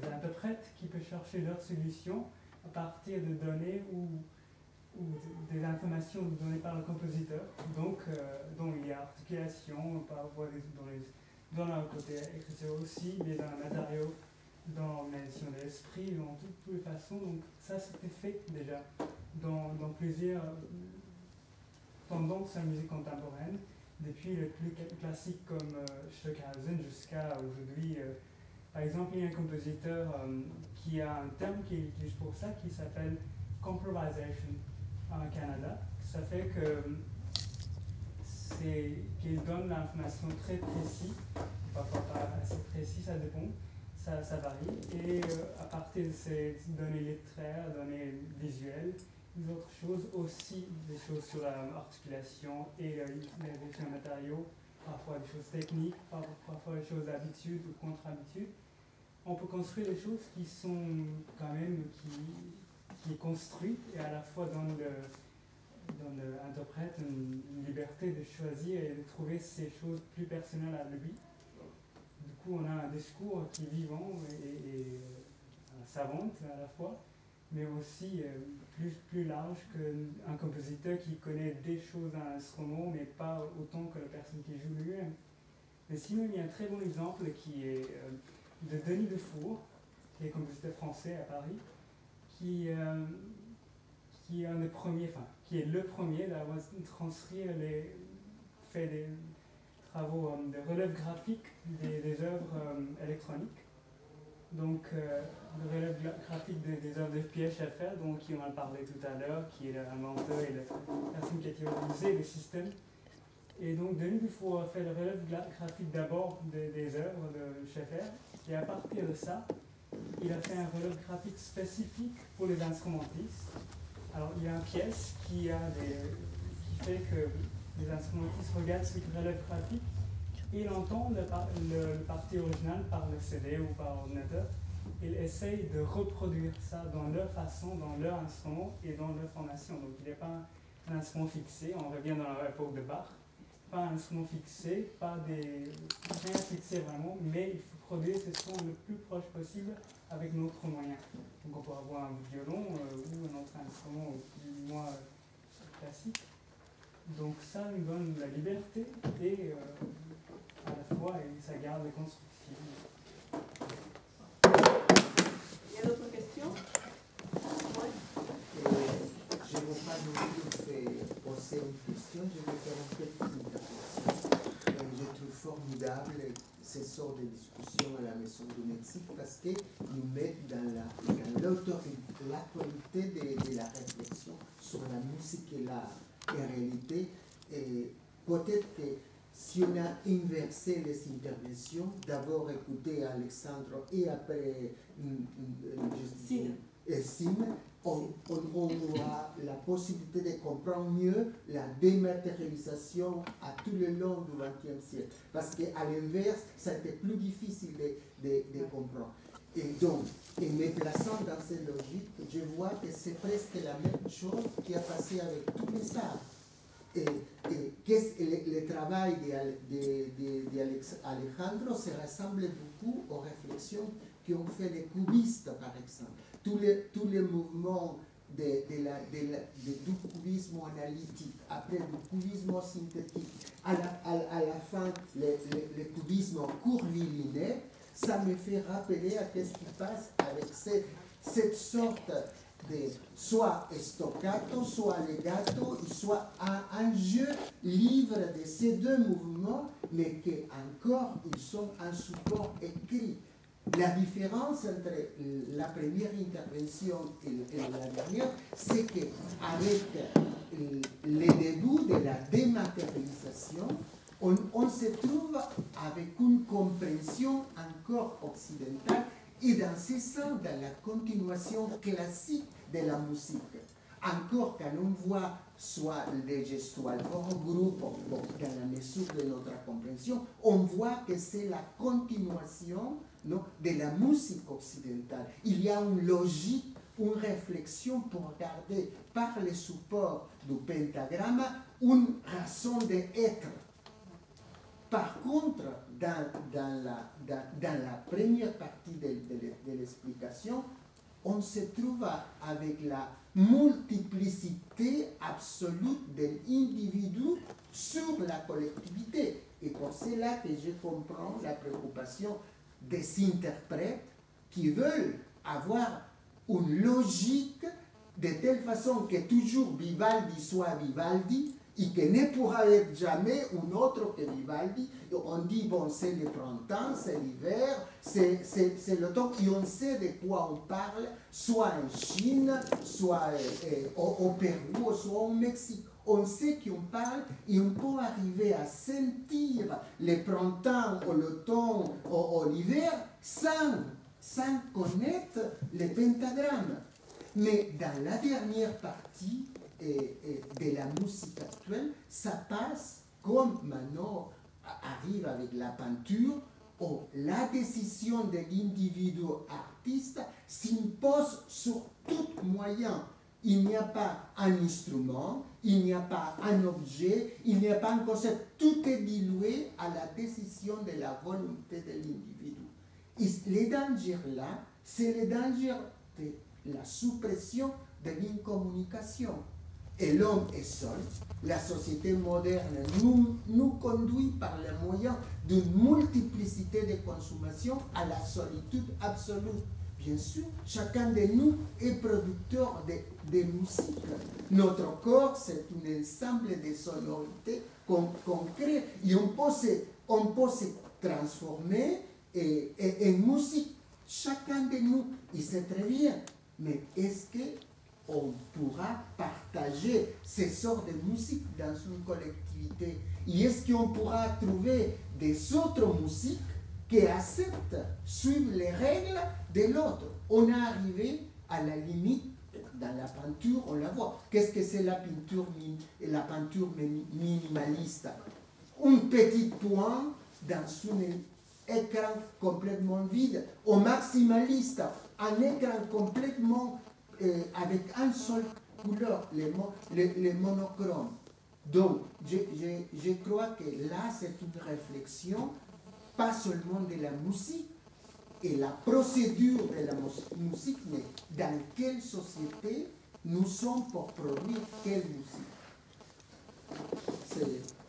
interprètes qui peuvent chercher leur solution à partir de données ou des informations données par le compositeur. Donc, dont il y a articulation, parfois dans le côté écriture aussi, mais dans le matériau, dans l'édition de l'esprit, dans toutes les façons. Donc, ça, c'était fait déjà dans plusieurs tendances à la musique contemporaine, depuis le plus classique comme Stockhausen jusqu'à aujourd'hui. Par exemple, il y a un compositeur qui a un terme qu'il utilise pour ça qui s'appelle compromisation en Canada. Ça fait qu'il donne l'information très précise, parfois pas assez précis, ça dépend, ça varie. Et à partir de ces données littéraires, données visuelles, les autres choses aussi, des choses sur l'articulation et les matériaux, parfois des choses techniques, parfois des choses d'habitude ou contre-habitude. On peut construire des choses qui sont quand même, qui est construite et à la fois donne l'interprète une liberté de choisir et de trouver ces choses plus personnelles à lui. Du coup, on a un discours qui est vivant et savant à la fois, mais aussi plus large qu'un compositeur qui connaît des choses dans l'instrument, mais pas autant que la personne qui joue lui-même. Mais sinon, il y a un très bon exemple qui est de Denis Dufour, qui est compositeur français à Paris, qui est un des premiers, enfin, qui est le premier d'avoir transcrit fait des travaux de relève graphique des œuvres électroniques. Donc, le relève graphique des œuvres de Pierre Schaeffer, dont on a parlé tout à l'heure, qui est l'inventeur et la personne qui a théorisé le système. Et donc, Denis Dufour a fait le relève graphique d'abord des œuvres de Schaeffer, et à partir de ça, il a fait un relève graphique spécifique pour les instrumentistes. Alors, il y a une pièce qui fait que les instrumentistes regardent ce relève graphique et ils entendent le partie originale par le CD ou par ordinateur. Ils essayent de reproduire ça dans leur façon, dans leur instrument et dans leur formation. Donc, il n'y a pas un instrument fixé, on revient dans l'époque de Bach, pas un instrument fixé, rien fixé vraiment, mais il faut produire ce son le plus proche possible avec notre moyen. Donc on peut avoir un violon ou un autre instrument plus moins classique. Donc ça nous donne la liberté et à la fois ça garde les constructions. Il y a d'autres questions? Je ne vais pas nous poser une question, je vais faire une petite intervention. Je trouve formidable ces sortes de discussions à la Maison du Mexique parce qu'ils nous mettent dans l'actualité de la réflexion sur la musique et l'art. En réalité, peut-être que si on a inversé les interventions, d'abord écouter Alexandre et après Sim, on aura la possibilité de comprendre mieux la dématérialisation à tout le long du XXe siècle. Parce qu'à l'inverse, ça a été plus difficile de comprendre. Et donc, en me plaçant dans cette logique, je vois que c'est presque la même chose qui a passé avec tous les arts. Et le travail d'Alejandro se ressemble beaucoup aux réflexions qu'ont fait les cubistes, par exemple. Tous les mouvements du cubisme analytique, après du cubisme synthétique, à la fin, le cubisme curvilinéaire, ça me fait rappeler à ce qui passe avec cette sorte de soit staccato, soit legato, soit un jeu libre de ces deux mouvements, mais qu'encore ils sont un support écrit. La différence entre la première intervention et la dernière, c'est qu'avec le début de la dématérialisation, on se trouve avec une compréhension encore occidentale et dans ce sens, dans la continuation classique de la musique. Encore quand on voit soit les gestuels hors groupe, dans la mesure de notre compréhension, on voit que c'est la continuation de la musique occidentale. Il y a une logique, une réflexion pour garder par le support du pentagramme une raison d'être. Par contre, dans la première partie de l'explication, on se trouve avec la multiplicité absolue de l'individu sur la collectivité. Et pour cela que je comprends la préoccupation des interprètes qui veulent avoir une logique de telle façon que toujours Vivaldi soit Vivaldi et que ne pourra être jamais un autre que Vivaldi. On dit, bon, c'est le printemps, c'est l'hiver, c'est l'automne, et on sait de quoi on parle, soit en Chine, soit au Pérou, soit au Mexique. On sait qu'on parle et on peut arriver à sentir le printemps ou l'automne ou l'hiver sans connaître les pentagrammes. Mais dans la dernière partie de la musique actuelle, ça passe comme maintenant arrive avec la peinture, où la décision de l'individu artiste s'impose sur tout moyen. Il n'y a pas un instrument, il n'y a pas un objet, il n'y a pas un concept. Tout est dilué à la décision de la volonté de l'individu. Et le danger là, c'est le danger de la suppression de l'incommunication. Et l'homme est seul. La société moderne nous conduit par les moyens d'une multiplicité de consommation à la solitude absolue. Bien sûr, chacun de nous est producteur de musique. Notre corps, c'est un ensemble de sonorités qu'on crée et on peut se transformer en musique. Chacun de nous, et c'est très bien. Mais est-ce qu'on pourra partager ces sortes de musique dans une collectivité? Et est-ce qu'on pourra trouver des autres musiques qui acceptent, suivent les règles de l'autre? On est arrivé à la limite, dans la peinture, on la voit. Qu'est-ce que c'est la peinture minimaliste? Un petit point dans un écran complètement vide. Au maximaliste, un écran complètement avec un seul couleur, les monochromes. Donc, je crois que là, c'est une réflexion, pas seulement de la musique et la procédure de la musique, mais dans quelle société nous sommes pour produire quelle musique.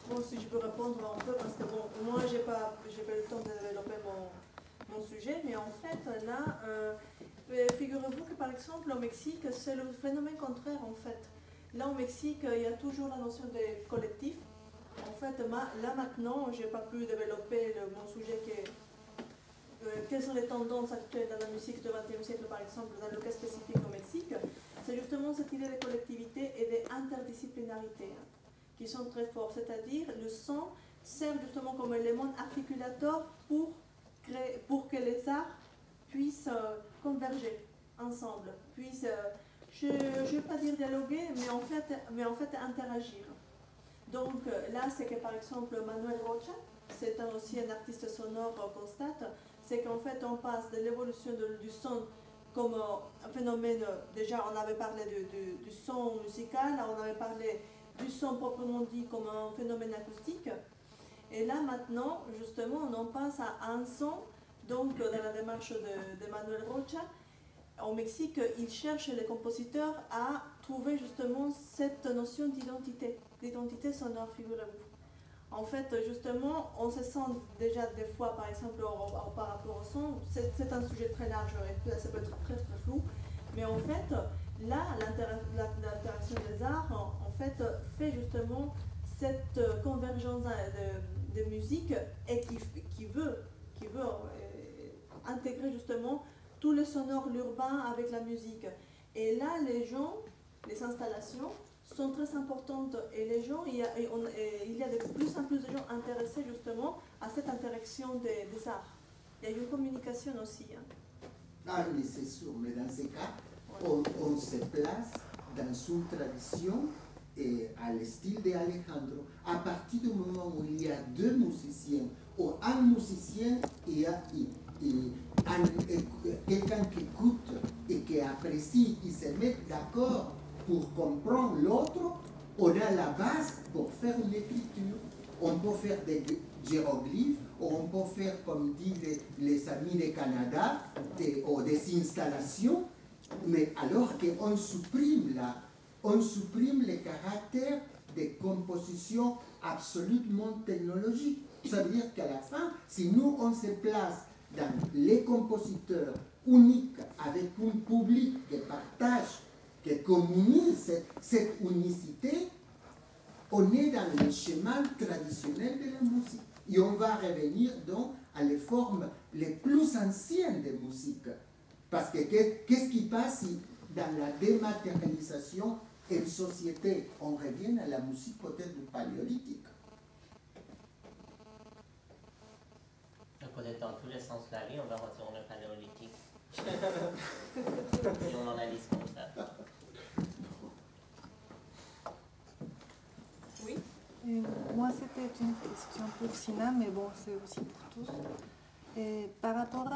Bon, si je peux répondre un peu, parce que bon, moi, j'ai pas eu le temps de développer mon sujet, mais en fait, là, figurez-vous que par exemple, au Mexique, c'est le phénomène contraire, en fait. Là, au Mexique, il y a toujours la notion de collectif. En fait, là, maintenant, je n'ai pas pu développer mon sujet qui est quelles sont les tendances actuelles dans la musique du XXe siècle, par exemple, dans le cas spécifique au Mexique. C'est justement cette idée de collectivité et d'interdisciplinarité qui sont très forts. C'est-à-dire, le son sert justement comme élément articulateur pour que les arts puissent converger ensemble, puissent, je ne vais pas dire dialoguer, mais en fait interagir. Donc là, c'est que par exemple Manuel Rocha, c'est aussi un artiste sonore, constate, c'est qu'en fait on passe de l'évolution du son comme un phénomène, déjà on avait parlé du son musical, on avait parlé du son proprement dit comme un phénomène acoustique, et là maintenant justement on en passe à un son. Donc, dans la démarche de Manuel Rocha, au Mexique, il cherche les compositeurs à trouver justement cette notion d'identité sonore, figurez-vous. En fait, justement, on se sent déjà des fois, par exemple, par rapport au son, c'est un sujet très large, ça peut être très très flou, mais en fait, là, l'interaction des arts, en fait, fait justement cette convergence de musique et qui veut intégrer justement tout le sonore, l'urbain avec la musique. Et là, les installations sont très importantes et les gens, il y a de plus en plus de gens intéressés justement à cette interaction des arts. Il y a une communication aussi. Ah oui, c'est sûr, mais dans ces cas, on se place dans une tradition et à le style d'Alejandro. À partir du moment où il y a deux musiciens, ou un musicien et quelqu'un qui écoute et qui apprécie, ils se mettent d'accord pour comprendre l'autre, on a la base pour faire une écriture. On peut faire hiéroglyphes, ou on peut faire, comme disent les amis du Canada, ou des installations, mais alors qu'on supprime le caractère de composition absolument technologique. Ça veut dire qu'à la fin, si nous on se place dans les compositeurs uniques avec un public qui partage, qui communie cette unicité, on est dans le schéma traditionnel de la musique. Et on va revenir donc à les formes les plus anciennes de musique. Parce que qu'est-ce qui passe si dans la dématérialisation et société, on revient à la musique peut-être du paléolithique? Peut-être dans tous les sens de la vie, on va retourner au paléolithique. Et on analyse comme ça. Oui. Et moi, c'était une question pour Sina, mais bon, c'est aussi pour tous. Et par rapport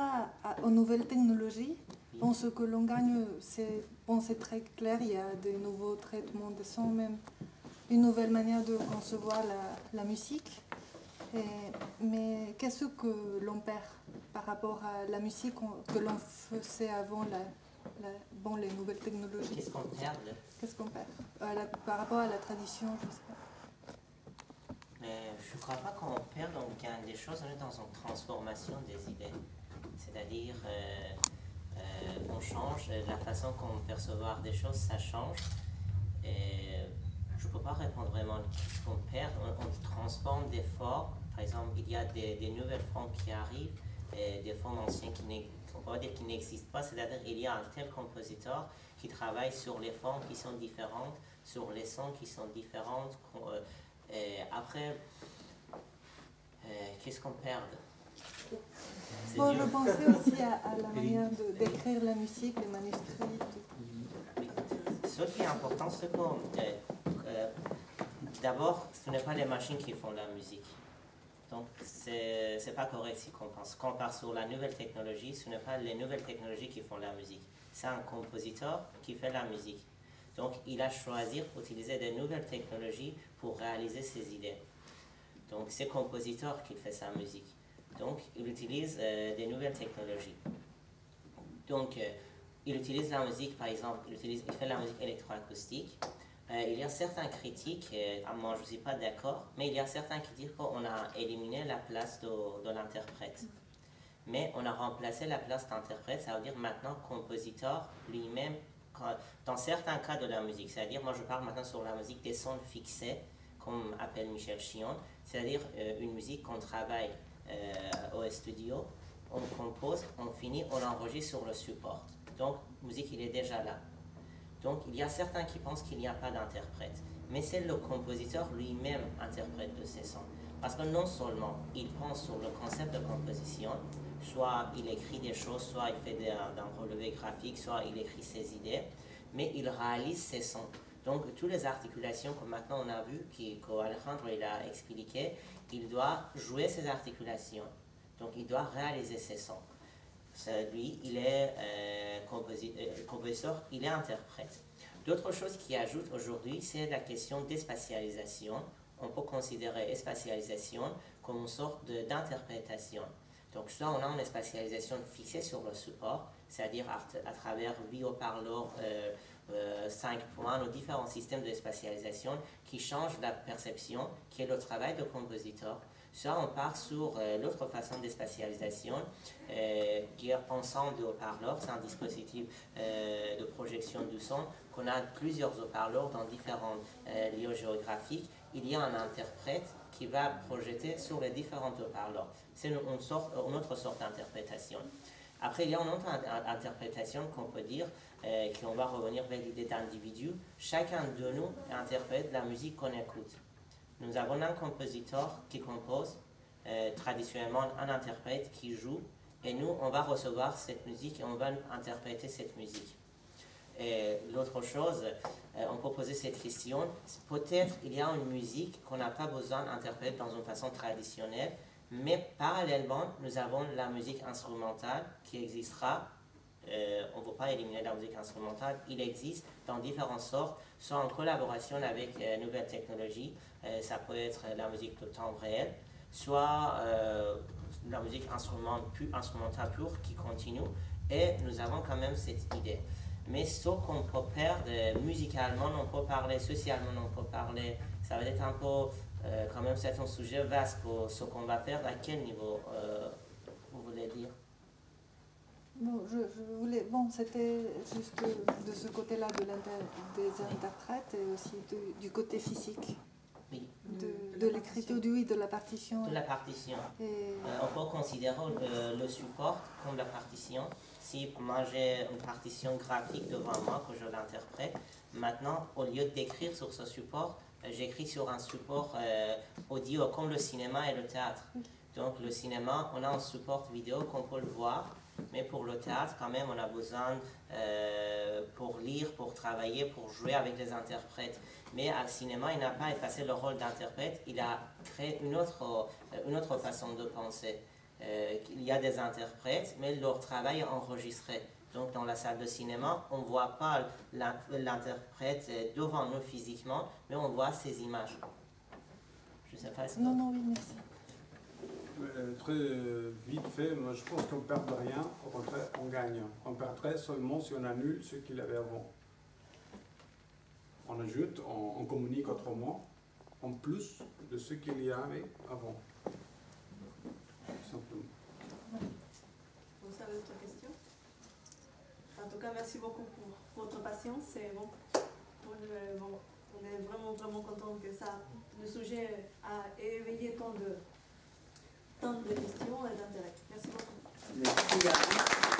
aux nouvelles technologies, bon, ce que l'on gagne, c'est très clair, il y a de nouveaux traitements de son, même une nouvelle manière de concevoir la musique. Mais qu'est-ce que l'on perd par rapport à la musique que l'on faisait avant les nouvelles technologies? Qu'est-ce qu'on perd? Qu'est-ce qu'on perd par rapport à la tradition, je ne sais pas. Mais je ne crois pas qu'on perd, on gagne des choses, on est dans une transformation des idées. C'est-à-dire, on change, la façon qu'on percevoir des choses, ça change. Et je ne peux pas répondre vraiment ce qu'on perd, on transforme des formes. Par exemple, il y a des nouvelles formes qui arrivent, et des formes anciennes qui n'existent pas. C'est-à-dire qu'il y a un tel compositeur qui travaille sur les formes qui sont différentes, sur les sons qui sont différents. Après, qu'est-ce qu'on perd? Bon, je pensais aussi à la manière d'écrire la musique, les manuscrits. Ce qui est important, c'est que d'abord, ce n'est pas les machines qui font la musique. Donc, c'est pas correct si on pense. Quand on part sur la nouvelle technologie, ce n'est pas les nouvelles technologies qui font la musique. C'est un compositeur qui fait la musique. Donc, il a choisi d'utiliser des nouvelles technologies pour réaliser ses idées. Donc, c'est le compositeur qui fait sa musique. Donc, il utilise des nouvelles technologies. Donc, il utilise la musique, par exemple, il fait la musique électroacoustique. Il y a certains critiques, moi je ne suis pas d'accord, mais il y a certains qui disent qu'on a éliminé la place de l'interprète. Mais on a remplacé la place d'interprète, ça veut dire maintenant compositeur lui-même, dans certains cas de la musique. C'est-à-dire, moi je parle maintenant sur la musique des sons fixés, comme appelle Michel Chion, c'est-à-dire une musique qu'on travaille au studio, on compose, on finit, on enregistre sur le support. Donc, musique, il est déjà là. Donc, il y a certains qui pensent qu'il n'y a pas d'interprète, mais c'est le compositeur lui-même interprète de ces sons. Parce que non seulement il pense sur le concept de composition, soit il écrit des choses, soit il fait d'un relevé graphique, soit il écrit ses idées, mais il réalise ses sons. Donc, toutes les articulations que maintenant on a vues, qu'Alejandro il a expliqué, il doit jouer ces articulations. Donc, il doit réaliser ses sons. Lui, il est compositeur, il est interprète. D'autres choses qui ajoutent aujourd'hui, c'est la question d'espatialisation. On peut considérer spatialisation comme une sorte d'interprétation. Donc, soit on a une spatialisation fixée sur le support, c'est-à-dire à travers 8 haut-parleurs, 5 points, nos différents systèmes de spatialisation qui changent la perception, qui est le travail du compositeur. Soit on part sur l'autre façon de spatialisation, qui est ensemble de haut-parleurs. C'est un dispositif de projection du son qu'on a plusieurs haut-parleurs dans différents lieux géographiques. Il y a un interprète qui va projeter sur les différents haut-parleurs. C'est une autre sorte d'interprétation. Après, il y a une autre interprétation qu'on peut dire, qu'on va revenir vers l'idée d'individu. Chacun de nous interprète la musique qu'on écoute. Nous avons un compositeur qui compose, traditionnellement un interprète qui joue, et nous, on va recevoir cette musique et on va interpréter cette musique. Et l'autre chose, on peut poser cette question, peut-être il y a une musique qu'on n'a pas besoin d'interpréter dans une façon traditionnelle, mais parallèlement, nous avons la musique instrumentale qui existera. On ne peut pas éliminer la musique instrumentale, il existe dans différentes sortes, soit en collaboration avec nouvelles technologies, ça peut être la musique de temps réel, soit la musique instrumentale pure qui continue, et nous avons quand même cette idée. Mais ce qu'on peut perdre musicalement, on peut parler socialement, on peut parler, ça va être un peu, quand même c'est un sujet vaste pour ce qu'on va faire. À quel niveau vous voulez dire? Non, je voulais, bon, c'était juste de ce côté-là des interprètes et aussi du côté physique. Oui. De l'écriture, de la partition. De la partition. Et... on peut considérer le support comme la partition. Si moi j'ai une partition graphique devant moi, que je l'interprète, maintenant, au lieu d'écrire sur ce support, j'écris sur un support audio comme le cinéma et le théâtre. Donc le cinéma, on a un support vidéo qu'on peut le voir, mais pour le théâtre, quand même, on a besoin pour lire, pour travailler, pour jouer avec les interprètes. Mais au cinéma, il n'a pas effacé le rôle d'interprète, il a créé une autre façon de penser. Il y a des interprètes, mais leur travail est enregistré. Donc dans la salle de cinéma, on ne voit pas l'interprète devant nous physiquement, mais on voit ses images. Je ne sais pas. Non, oui, merci. Très vite fait, moi je pense qu'on ne perd rien, au contraire on gagne. On perdrait seulement si on annule ce qu'il avait avant. On ajoute, on communique autrement, en plus de ce qu'il y avait avant. Simplement. Vous avez d'autres questions? En tout cas, merci beaucoup pour votre patience. Et bon, on est vraiment content que le sujet a éveillé tant de questions et d'intérêt. Merci beaucoup. Merci à vous.